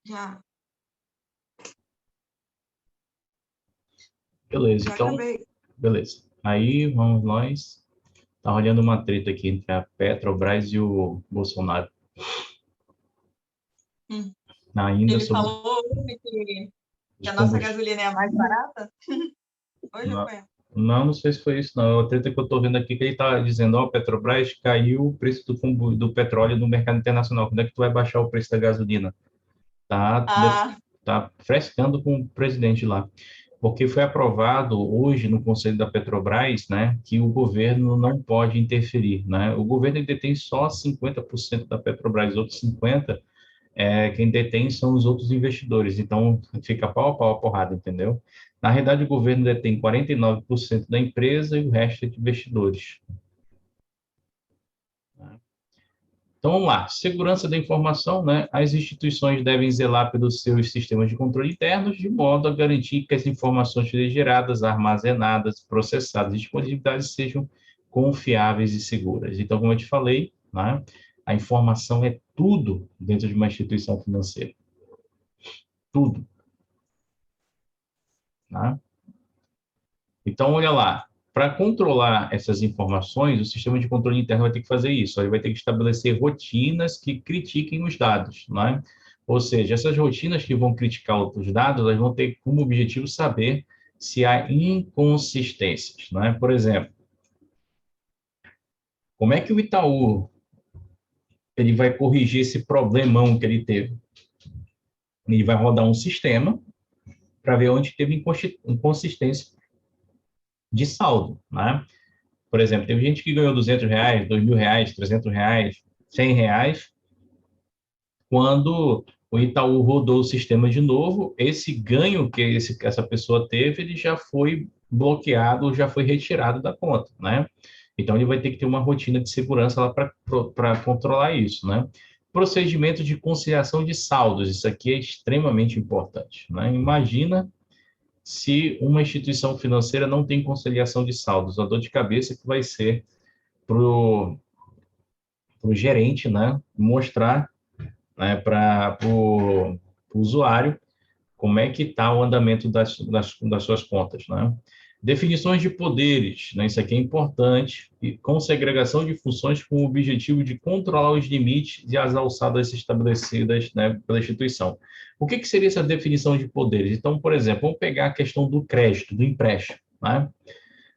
Já, Beleza, já então, acabei. beleza. Aí, vamos nós. Tá rolando uma treta aqui entre a Petrobras e o Bolsonaro. Hum. Ainda Ele sobre falou hoje que os a nossa combustíveis. gasolina é a mais barata? Hoje foi. Não, não sei se foi isso, não. A treta que eu estou vendo aqui que ele está dizendo, ó, Petrobras caiu o preço do petróleo no mercado internacional. Quando é que tu vai baixar o preço da gasolina? Tá, Ah, tá frescando com o presidente lá. Porque foi aprovado hoje no Conselho da Petrobras, né, que o governo não pode interferir, né? O governo ele detém só 50% da Petrobras, os outros 50% quem detém são os outros investidores. Então, fica pau a pau a porrada, entendeu? Na realidade, o governo detém 49% da empresa e o resto é de investidores. Então, vamos lá. Segurança da informação, né? As instituições devem zelar pelos seus sistemas de controle internos, de modo a garantir que as informações geradas, armazenadas, processadas e disponibilizadas sejam confiáveis e seguras. Então, como eu te falei, né? A informação é tudo dentro de uma instituição financeira. Tudo, né? Então, olha lá, para controlar essas informações, o sistema de controle interno vai ter que fazer isso. Ele vai ter que estabelecer rotinas que critiquem os dados, né? Ou seja, essas rotinas que vão criticar os dados, elas vão ter como objetivo saber se há inconsistências, né? Por exemplo, como é que o Itaú ele vai corrigir esse problemão que ele teve? Ele vai rodar um sistema para ver onde teve inconsistência de saldo, né? Por exemplo, teve gente que ganhou R$ 200, R$ 2.000, R$ 300, R$ 100, quando o Itaú rodou o sistema de novo, esse ganho que essa pessoa teve, ele já foi bloqueado, já foi retirado da conta, né? Então, ele vai ter que ter uma rotina de segurança lá para controlar isso, né? Procedimento de conciliação de saldos, isso aqui é extremamente importante, né? Imagina se uma instituição financeira não tem conciliação de saldos, a dor de cabeça que vai ser para o gerente, né, mostrar, né, para o usuário como é que está o andamento das suas contas, né? Definições de poderes, né? Isso aqui é importante, e com segregação de funções com o objetivo de controlar os limites e as alçadas estabelecidas, né, pela instituição. O que seria essa definição de poderes? Então, por exemplo, vamos pegar a questão do crédito, do empréstimo, né?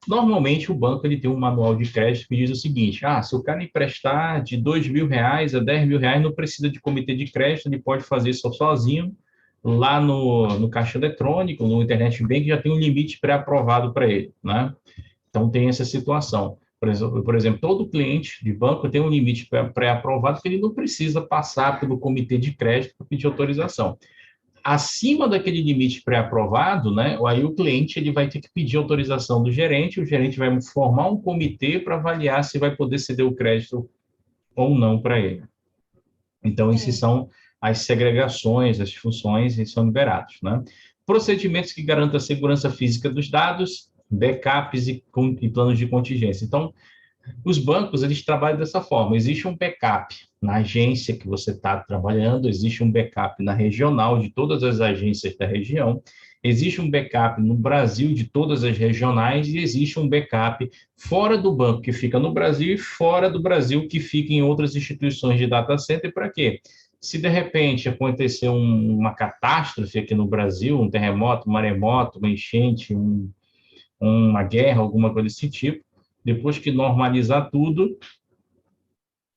Normalmente, o banco ele tem um manual de crédito que diz o seguinte: se o cara emprestar de R$ 2.000 a R$ 10.000, não precisa de comitê de crédito, ele pode fazer isso sozinho, lá no caixa eletrônico, no internet bank, já tem um limite pré-aprovado para ele, né? Então, tem essa situação. Por exemplo, todo cliente de banco tem um limite pré-aprovado que ele não precisa passar pelo comitê de crédito para pedir autorização. Acima daquele limite pré-aprovado, né, aí o cliente ele vai ter que pedir autorização do gerente, o gerente vai formar um comitê para avaliar se vai poder ceder o crédito ou não para ele. Então, essas são as segregações, as funções, e são liberados, né? Procedimentos que garantam a segurança física dos dados, backups e planos de contingência. Então, os bancos, eles trabalham dessa forma. Existe um backup na agência que você está trabalhando, existe um backup na regional de todas as agências da região, existe um backup no Brasil de todas as regionais e existe um backup fora do banco, que fica no Brasil, e fora do Brasil, que fica em outras instituições de data center. Para quê? Se de repente acontecer uma catástrofe aqui no Brasil, um terremoto, um maremoto, uma enchente, uma guerra, alguma coisa desse tipo, depois que normalizar tudo,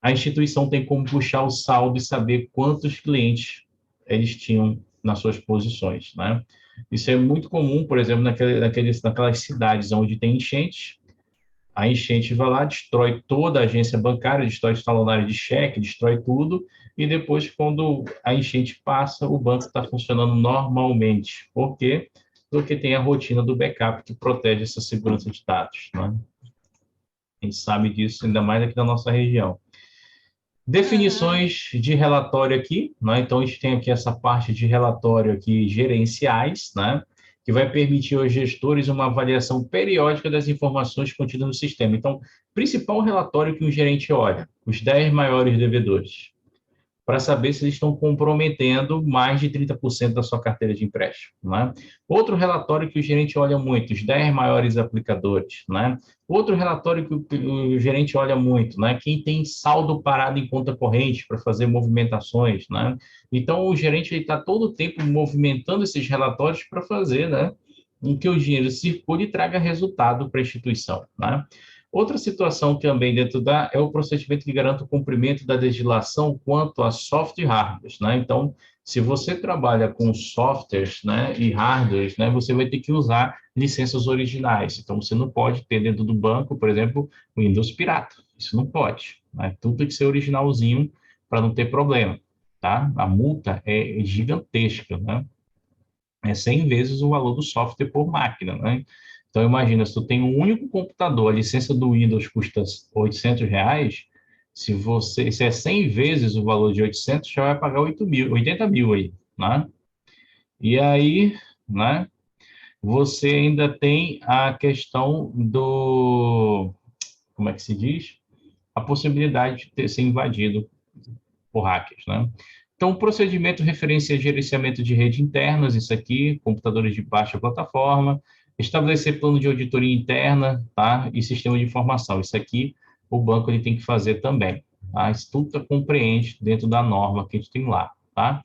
a instituição tem como puxar o saldo e saber quantos clientes eles tinham nas suas posições, né? Isso é muito comum, por exemplo, naquelas cidades onde tem enchente. A enchente vai lá, destrói toda a agência bancária, destrói o estalonário de cheque, destrói tudo, e depois, quando a enchente passa, o banco está funcionando normalmente. Por quê? Porque tem a rotina do backup que protege essa segurança de dados, né? A gente sabe disso, ainda mais aqui na nossa região. Definições de relatório aqui, né? Então, a gente tem aqui essa parte de relatório aqui gerenciais, né? Que vai permitir aos gestores uma avaliação periódica das informações contidas no sistema. Então, principal relatório que o gerente olha, os 10 maiores devedores, para saber se eles estão comprometendo mais de 30% da sua carteira de empréstimo, né? Outro relatório que o gerente olha muito, os 10 maiores aplicadores, né? Outro relatório que o gerente olha muito, né? Quem tem saldo parado em conta corrente para fazer movimentações, né? Então, o gerente está todo o tempo movimentando esses relatórios para fazer, né, com que o dinheiro circule e traga resultado para a instituição, né? Outra situação também dentro é o procedimento que garante o cumprimento da legislação quanto a software e hardware, né? Então, se você trabalha com softwares, né, e hardwares, né, você vai ter que usar licenças originais. Então, você não pode ter dentro do banco, por exemplo, o Windows pirata. Isso não pode, né? Tudo tem que ser originalzinho para não ter problema, tá? A multa é gigantesca, né? É 100 vezes o valor do software por máquina, né? Então, imagina, se tu tem um único computador, a licença do Windows custa R$ 800, se é 100 vezes o valor de 800, já vai pagar 80 mil aí, né? E aí, né, você ainda tem a questão como é que se diz? a possibilidade de ter ser invadido por hackers, né? Então, o procedimento referencia gerenciamento de rede internas, isso aqui, computadores de baixa plataforma, estabelecer plano de auditoria interna, tá? E sistema de informação. Isso aqui, o banco ele tem que fazer também, tá? Isso tudo compreende dentro da norma que a gente tem lá, tá?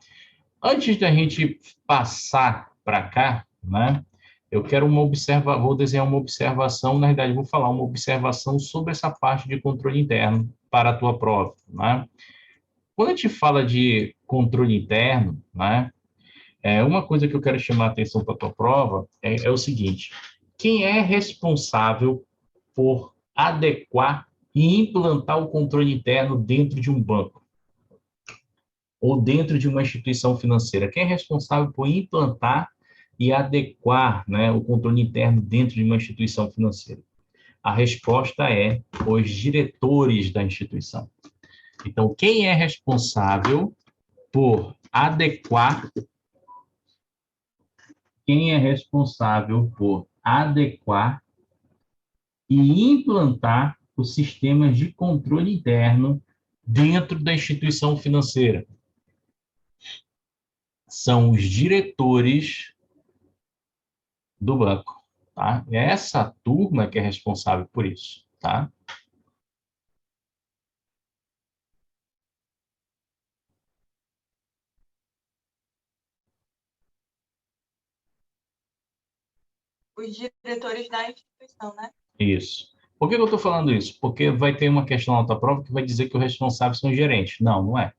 Antes da gente passar para cá, né? Eu quero vou desenhar uma observação, na verdade, vou falar uma observação sobre essa parte de controle interno para a tua prova, né? Quando a gente fala de controle interno, né, uma coisa que eu quero chamar a atenção para a tua prova é o seguinte: quem é responsável por adequar e implantar o controle interno dentro de um banco ou dentro de uma instituição financeira? Quem é responsável por implantar e adequar, né, o controle interno dentro de uma instituição financeira? A resposta é os diretores da instituição. Então, quem é responsável por adequar, quem é responsável por adequar e implantar os sistemas de controle interno dentro da instituição financeira? São os diretores do banco, tá? É essa turma que é responsável por isso, tá? Os diretores da instituição, né? Isso. Por que eu estou falando isso? Porque vai ter uma questão na tua prova que vai dizer que o responsável são os gerentes. Não, não é.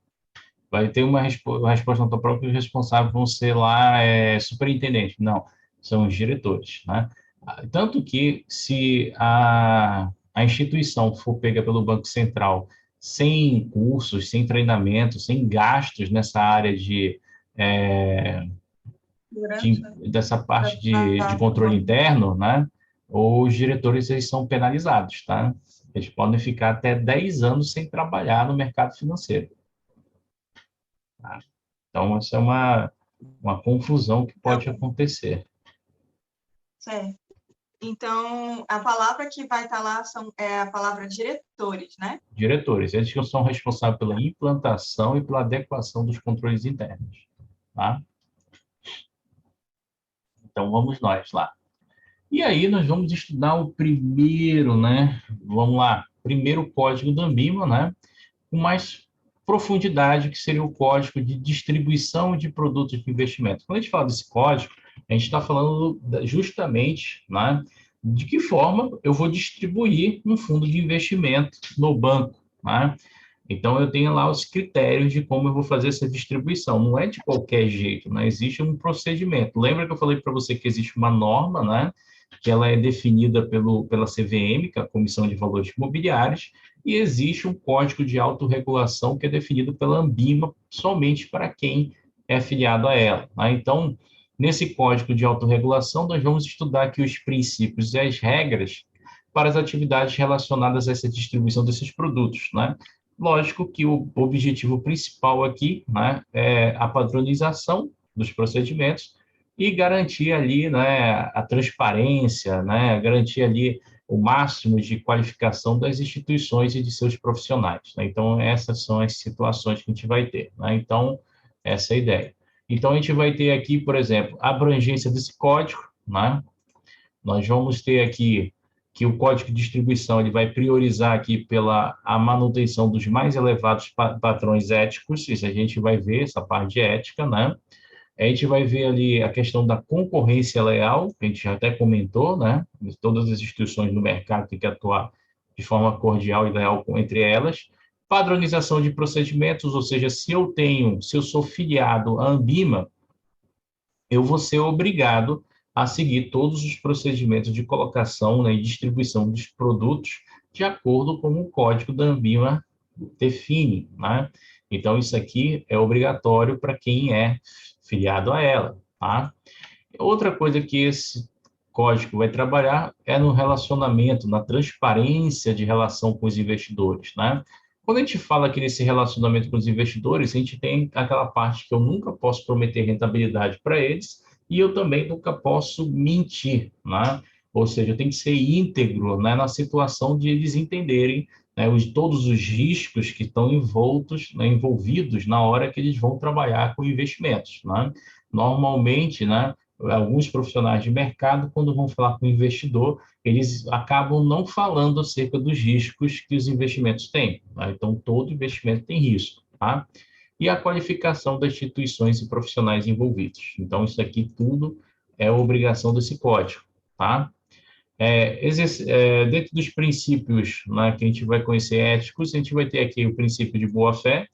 Vai ter uma resposta na tua prova que os responsáveis vão ser lá superintendente. Não, são os diretores, né? Tanto que se a instituição for pega pelo Banco Central sem cursos, sem treinamento, sem gastos nessa área é, Segurança. dessa parte de Da- controle interno, né? Os diretores eles são penalizados, tá? Eles podem ficar até 10 anos sem trabalhar no mercado financeiro. Tá? Então, essa é uma confusão que Tá pode bom, acontecer. certo. Então, a palavra que vai estar lá é a palavra diretores, né? Diretores, eles que são responsáveis pela implantação e pela adequação dos controles internos. Tá? Então, vamos nós lá. E aí, nós vamos estudar o primeiro, né? Vamos lá. Primeiro código da Ambima, né? Com mais profundidade, que seria o código de distribuição de produtos de investimento. Quando a gente fala desse código, a gente está falando justamente, né, de que forma eu vou distribuir um fundo de investimento no banco, né? Então, eu tenho lá os critérios de como eu vou fazer essa distribuição. Não é de qualquer jeito, né? Existe um procedimento. Lembra que eu falei para você que existe uma norma, né? Que ela é definida pela CVM, que é a Comissão de Valores Imobiliários, e existe um código de autorregulação que é definido pela Ambima somente para quem é afiliado a ela, né? Então, nesse código de autorregulação, nós vamos estudar aqui os princípios e as regras para as atividades relacionadas a essa distribuição desses produtos, né? Lógico que o objetivo principal aqui, né, é a padronização dos procedimentos e garantir ali, né, a transparência, né, garantir ali o máximo de qualificação das instituições e de seus profissionais, né? Então, essas são as situações que a gente vai ter, né? Então, essa é a ideia. Então, a gente vai ter aqui, por exemplo, a abrangência desse código, né? Nós vamos ter aqui que o código de distribuição ele vai priorizar aqui pela a manutenção dos mais elevados padrões éticos, isso a gente vai ver, essa parte de ética, né? A gente vai ver ali a questão da concorrência leal, que a gente já até comentou, né? Todas as instituições no mercado têm que atuar de forma cordial e leal entre elas. Padronização de procedimentos, ou seja, se eu sou filiado à Ambima, eu vou ser obrigado a seguir todos os procedimentos de colocação, né, e distribuição dos produtos de acordo com o código da Ambima define, né? Então, isso aqui é obrigatório para quem é filiado a ela, tá? Outra coisa que esse código vai trabalhar é no relacionamento, na transparência de relação com os investidores, né? Quando a gente fala aqui nesse relacionamento com os investidores, a gente tem aquela parte que eu nunca posso prometer rentabilidade para eles e eu também nunca posso mentir, né? Ou seja, eu tenho que ser íntegro, né, na situação de eles entenderem né, todos os riscos que estão envoltos, né, envolvidos na hora que eles vão trabalhar com investimentos, né? Normalmente, né, alguns profissionais de mercado, quando vão falar com o investidor, eles acabam não falando acerca dos riscos que os investimentos têm, tá? Então, todo investimento tem risco, tá? E a qualificação das instituições e profissionais envolvidos. Então, isso aqui tudo é obrigação desse código, tá? Dentro dos princípios, né, que a gente vai conhecer éticos, a gente vai ter aqui o princípio de boa-fé,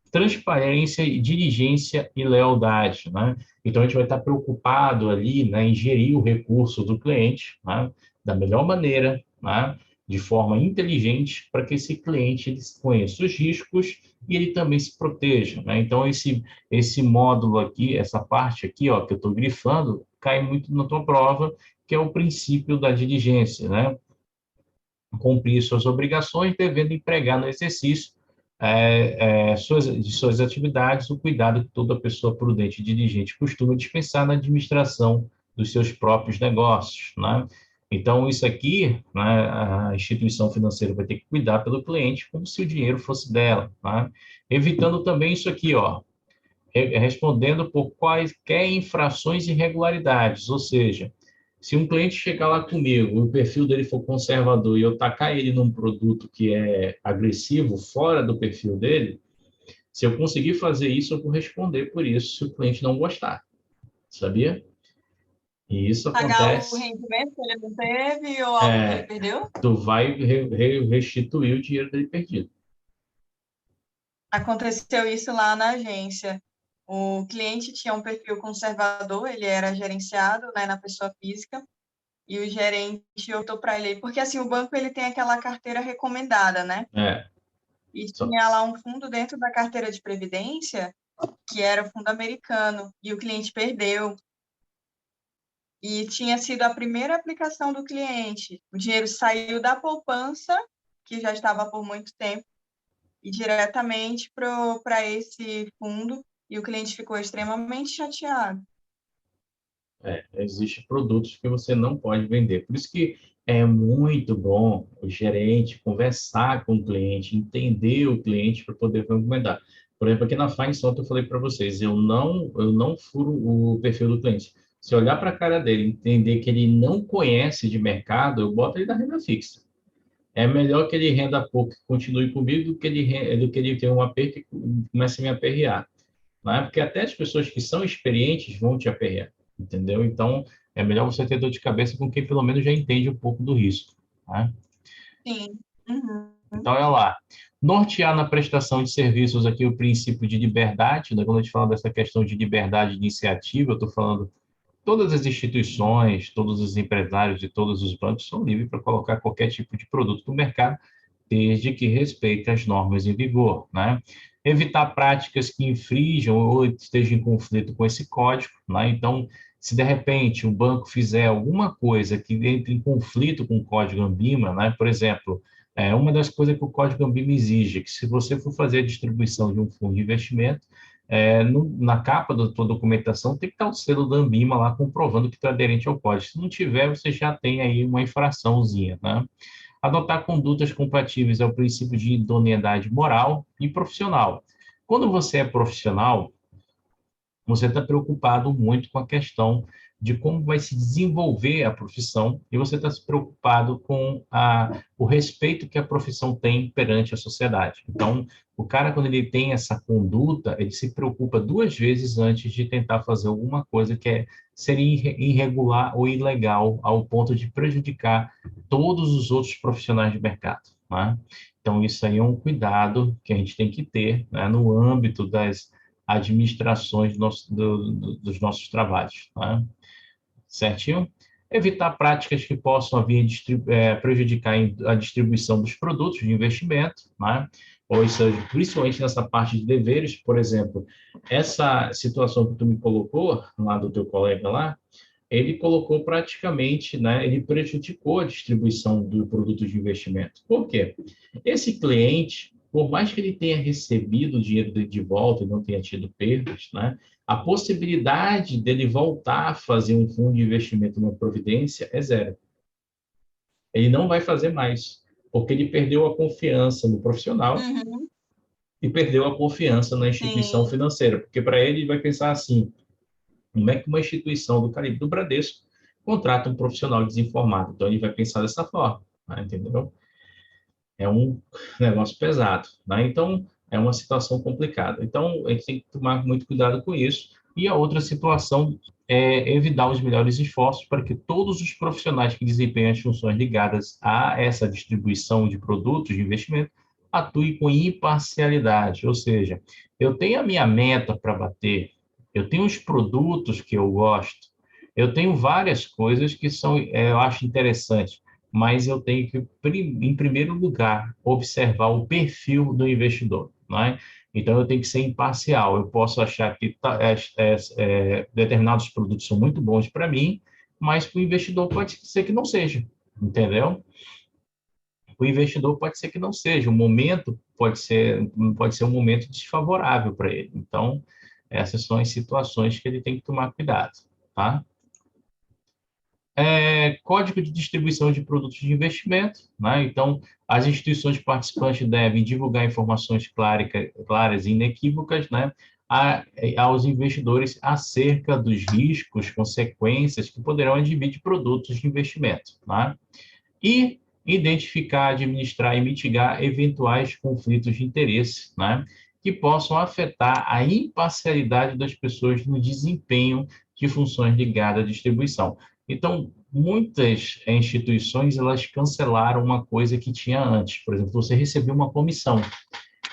transparência, diligência e lealdade, né? Então, a gente vai estar preocupado ali, né, em gerir o recurso do cliente, né, da melhor maneira, né, de forma inteligente, para que esse cliente ele conheça os riscos e ele também se proteja, né? Então, esse módulo aqui, essa parte aqui, ó, que eu estou grifando, cai muito na tua prova, que é o princípio da diligência, né? Cumprir suas obrigações, devendo empregar no exercício de suas atividades o cuidado que toda pessoa prudente e diligente costuma dispensar na administração dos seus próprios negócios, né? Então, isso aqui, né, a instituição financeira vai ter que cuidar pelo cliente como se o dinheiro fosse dela, né? Evitando também isso aqui, ó, respondendo por quaisquer infrações e irregularidades, ou seja, se um cliente chegar lá comigo, o perfil dele for conservador e eu tacar ele num produto que é agressivo, fora do perfil dele, se eu conseguir fazer isso, eu vou responder por isso se o cliente não gostar, sabia? E isso Pagar o acontece, rendimento que ele não teve ou algo que ele perdeu? tu vai restituir o dinheiro dele perdido. Aconteceu isso lá na agência. O cliente tinha um perfil conservador, ele era gerenciado, né, na pessoa física, e o gerente optou para ele, porque assim, o banco ele tem aquela carteira recomendada, né? É, E só, tinha lá um fundo dentro da carteira de previdência, que era o fundo americano, e o cliente perdeu. E tinha sido a primeira aplicação do cliente. O dinheiro saiu da poupança, que já estava por muito tempo, e diretamente para esse fundo, e o cliente ficou extremamente chateado. Existem produtos que você não pode vender. Por isso que é muito bom o gerente conversar com o cliente, entender o cliente para poder recomendar. Por exemplo, aqui na Finesoft eu falei para vocês, eu não furo o perfil do cliente. Se olhar para a cara dele, entender que ele não conhece de mercado, eu boto ele na renda fixa. É melhor que ele renda pouco e continue comigo do que ele tenha um aperto e comece a me aperrear, né? Porque até as pessoas que são experientes vão te aperrear, entendeu? Então, é melhor você ter dor de cabeça com quem pelo menos já entende um pouco do risco, né? Sim. Uhum. Então, olha lá. Nortear na prestação de serviços aqui o princípio de liberdade, né? Quando a gente fala dessa questão de liberdade de iniciativa, eu estou falando todas as instituições, todos os empresários de todos os bancos são livres para colocar qualquer tipo de produto no mercado, desde que respeite as normas em vigor, né? Evitar práticas que infringam ou estejam em conflito com esse código, né? Então, se de repente o banco fizer alguma coisa que entre em conflito com o código Anbima, né? Por exemplo, uma das coisas que o código Anbima exige é que se você for fazer a distribuição de um fundo de investimento, na capa da tua documentação tem que estar o selo da Anbima lá comprovando que está aderente ao código. Se não tiver, você já tem aí uma infraçãozinha, né? Adotar condutas compatíveis ao princípio de idoneidade moral e profissional. Quando você é profissional, você está preocupado muito com a questão de como vai se desenvolver a profissão e você está se preocupado com o respeito que a profissão tem perante a sociedade. Então, o cara, quando ele tem essa conduta, ele se preocupa duas vezes antes de tentar fazer alguma coisa que seria irregular ou ilegal ao ponto de prejudicar todos os outros profissionais de mercado, né? Então, isso aí é um cuidado que a gente tem que ter, né, no âmbito das administrações dos nossos trabalhos, né? Certinho? Evitar práticas que possam prejudicar a distribuição dos produtos de investimento, né? Ou seja, principalmente nessa parte de deveres, por exemplo, essa situação que tu me colocou, lá do teu colega lá, ele colocou praticamente, né, ele prejudicou a distribuição do produto de investimento. Por quê? Esse cliente, por mais que ele tenha recebido o dinheiro dele de volta e não tenha tido perdas, né, a possibilidade dele voltar a fazer um fundo de investimento numa providência é zero. Ele não vai fazer mais. porque ele perdeu a confiança no profissional Uhum. e perdeu a confiança na instituição Sim. financeira, porque para ele vai pensar assim, como é que uma instituição do calibre do Bradesco contrata um profissional desinformado? Então ele vai pensar dessa forma, né? Entendeu? É um negócio pesado, né? Então é uma situação complicada. Então a gente tem que tomar muito cuidado com isso. E a outra situação é evitar os melhores esforços para que todos os profissionais que desempenham as funções ligadas a essa distribuição de produtos de investimento atuem com imparcialidade, ou seja, eu tenho a minha meta para bater, eu tenho os produtos que eu gosto, eu tenho várias coisas que são, eu acho interessantes, mas eu tenho que, em primeiro lugar, observar o perfil do investidor, não é? Então, eu tenho que ser imparcial. Eu posso achar que determinados produtos são muito bons para mim, mas para o investidor pode ser que não seja, entendeu? O investidor pode ser que não seja, o momento pode ser um momento desfavorável para ele. Então, essas são as situações que ele tem que tomar cuidado, tá? Código de distribuição de produtos de investimento, né? Então, as instituições participantes devem divulgar informações claras e inequívocas, né, aos investidores acerca dos riscos, consequências que poderão advir de produtos de investimento, né? E identificar, administrar e mitigar eventuais conflitos de interesse, né, que possam afetar a imparcialidade das pessoas no desempenho de funções ligadas à distribuição. Então, muitas instituições elas cancelaram uma coisa que tinha antes. Por exemplo, você recebia uma comissão.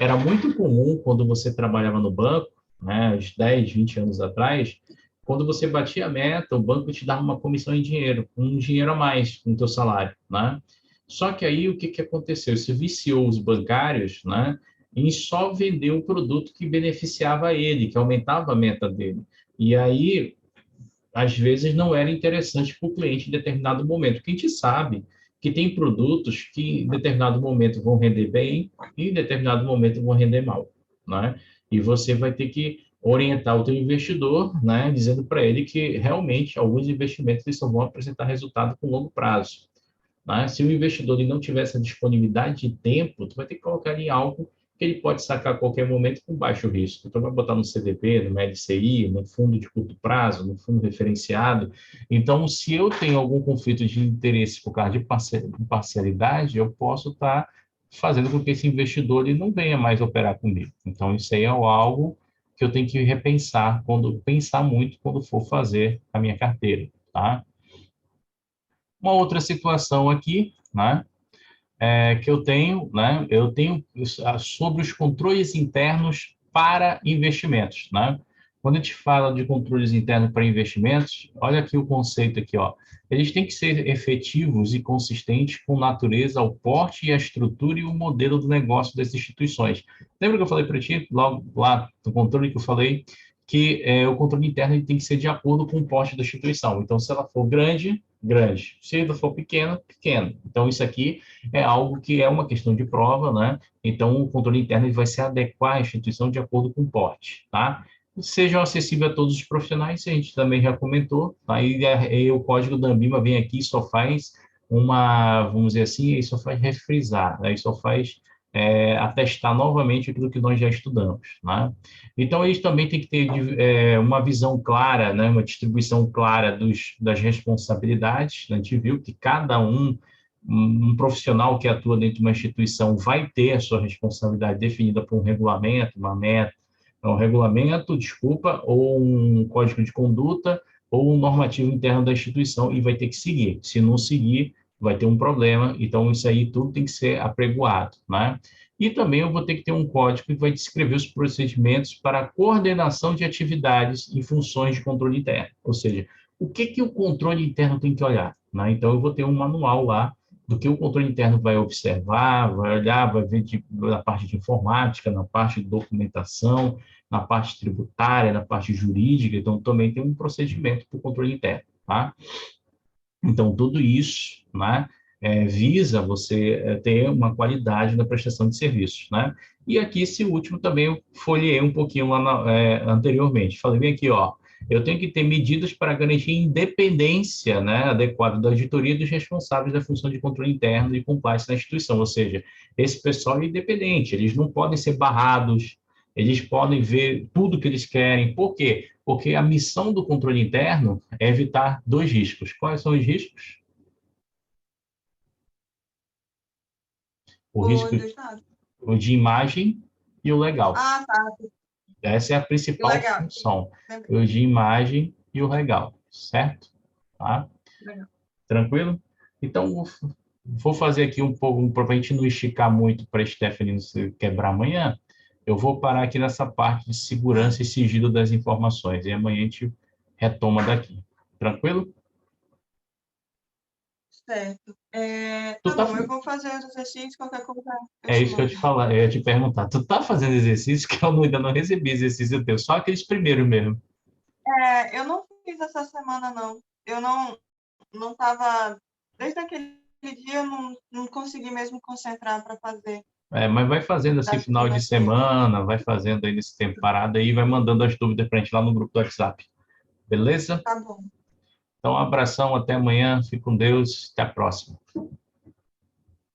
Era muito comum quando você trabalhava no banco, né, uns 10, 20 anos atrás, quando você batia a meta, o banco te dava uma comissão em dinheiro, um dinheiro a mais no teu salário, né? Só que aí o que que aconteceu? Isso viciou os bancários, né, em só vender o produto que beneficiava ele, que aumentava a meta dele. E aí às vezes não era interessante para o cliente em determinado momento. Porque a gente sabe que tem produtos que em determinado momento vão render bem e em determinado momento vão render mal, né? E você vai ter que orientar o teu investidor, né, dizendo para ele que realmente alguns investimentos eles só vão apresentar resultado com longo prazo, né? Se o investidor ele não tiver essa disponibilidade de tempo, tu vai ter que colocar ele em algo que ele pode sacar a qualquer momento com baixo risco. Então, vai botar no CDB, no MedCI, no fundo de curto prazo, no fundo referenciado. Então, se eu tenho algum conflito de interesse por causa de parcialidade, eu posso estar fazendo com que esse investidor ele não venha mais operar comigo. Então, isso aí é algo que eu tenho que repensar, pensar muito quando for fazer a minha carteira, tá? Uma outra situação aqui, né, que eu tenho sobre os controles internos para investimentos, né? Quando a gente fala de controles internos para investimentos, olha aqui o conceito aqui, ó. Eles têm que ser efetivos e consistentes com natureza ao porte e a estrutura e o modelo do negócio das instituições. Lembra que eu falei para ti, logo lá no controle que eu falei, que o controle interno ele tem que ser de acordo com o porte da instituição. Então, se ela for grande, grande. Se ela for pequena, pequeno. Então, isso aqui é algo que é uma questão de prova, né? Então, o controle interno ele vai se adequar à instituição de acordo com o porte, tá? Sejam acessíveis a todos os profissionais, a gente também já comentou, tá? E o código da Anbima vem aqui e só faz vamos dizer assim, ele só faz refrisar, né? Ele só faz atestar novamente aquilo que nós já estudamos, né? Então, eles também têm que ter uma visão clara, né? Uma distribuição clara das responsabilidades, né? A gente viu que cada um profissional que atua dentro de uma instituição vai ter a sua responsabilidade definida por um regulamento, uma meta, um regulamento, desculpa, ou um código de conduta, ou um normativo interno da instituição e vai ter que seguir. Se não seguir, vai ter um problema. Então, isso aí tudo tem que ser apregoado, né? E também eu vou ter que ter um código que vai descrever os procedimentos para a coordenação de atividades e funções de controle interno. Ou seja, o que que o controle interno tem que olhar, né? Então, eu vou ter um manual lá do que o controle interno vai observar, vai olhar, vai ver na parte de informática, na parte de documentação, na parte tributária, na parte jurídica. Então, também tem um procedimento para o controle interno, tá? Então, tudo isso, né, visa você ter uma qualidade na prestação de serviços, né? E aqui, esse último também eu folheei um pouquinho lá anteriormente. Falei bem aqui, ó, eu tenho que ter medidas para garantir independência, né, adequada da auditoria dos responsáveis da função de controle interno e compliance da instituição, ou seja, esse pessoal é independente, eles não podem ser barrados, eles podem ver tudo que eles querem. Por quê? Porque a missão do controle interno é evitar dois riscos. Quais são os riscos? O Ou risco dos dados. o de imagem e o legal. Ah, tá. Essa é a principal Legal. função, Lembrei. o de imagem e o legal, certo? Tá? Legal. Tranquilo? Então, vou fazer aqui um pouco, para a gente não esticar muito para a Stephanie não se quebrar amanhã, eu vou parar aqui nessa parte de segurança e sigilo das informações, e amanhã a gente retoma daqui. Tranquilo? Certo. Tu Tá tá, bom, eu vou fazer os exercícios, qualquer coisa eu é te isso que eu te mando. falar, eu ia te perguntar. Tu tá fazendo exercício que eu ainda não recebi exercício teu, só aqueles primeiros mesmo. Eu não fiz essa semana, não. Eu não estava. Desde aquele dia eu não consegui mesmo concentrar para fazer É, mas vai fazendo assim da final de segunda-feira. semana, vai fazendo aí nesse tempo parado aí, vai mandando as dúvidas para a gente lá no grupo do WhatsApp. Beleza? Tá bom. Então, um abração, até amanhã, fique com Deus, até a próxima.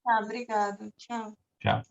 Tá, obrigada. Tchau. Tchau.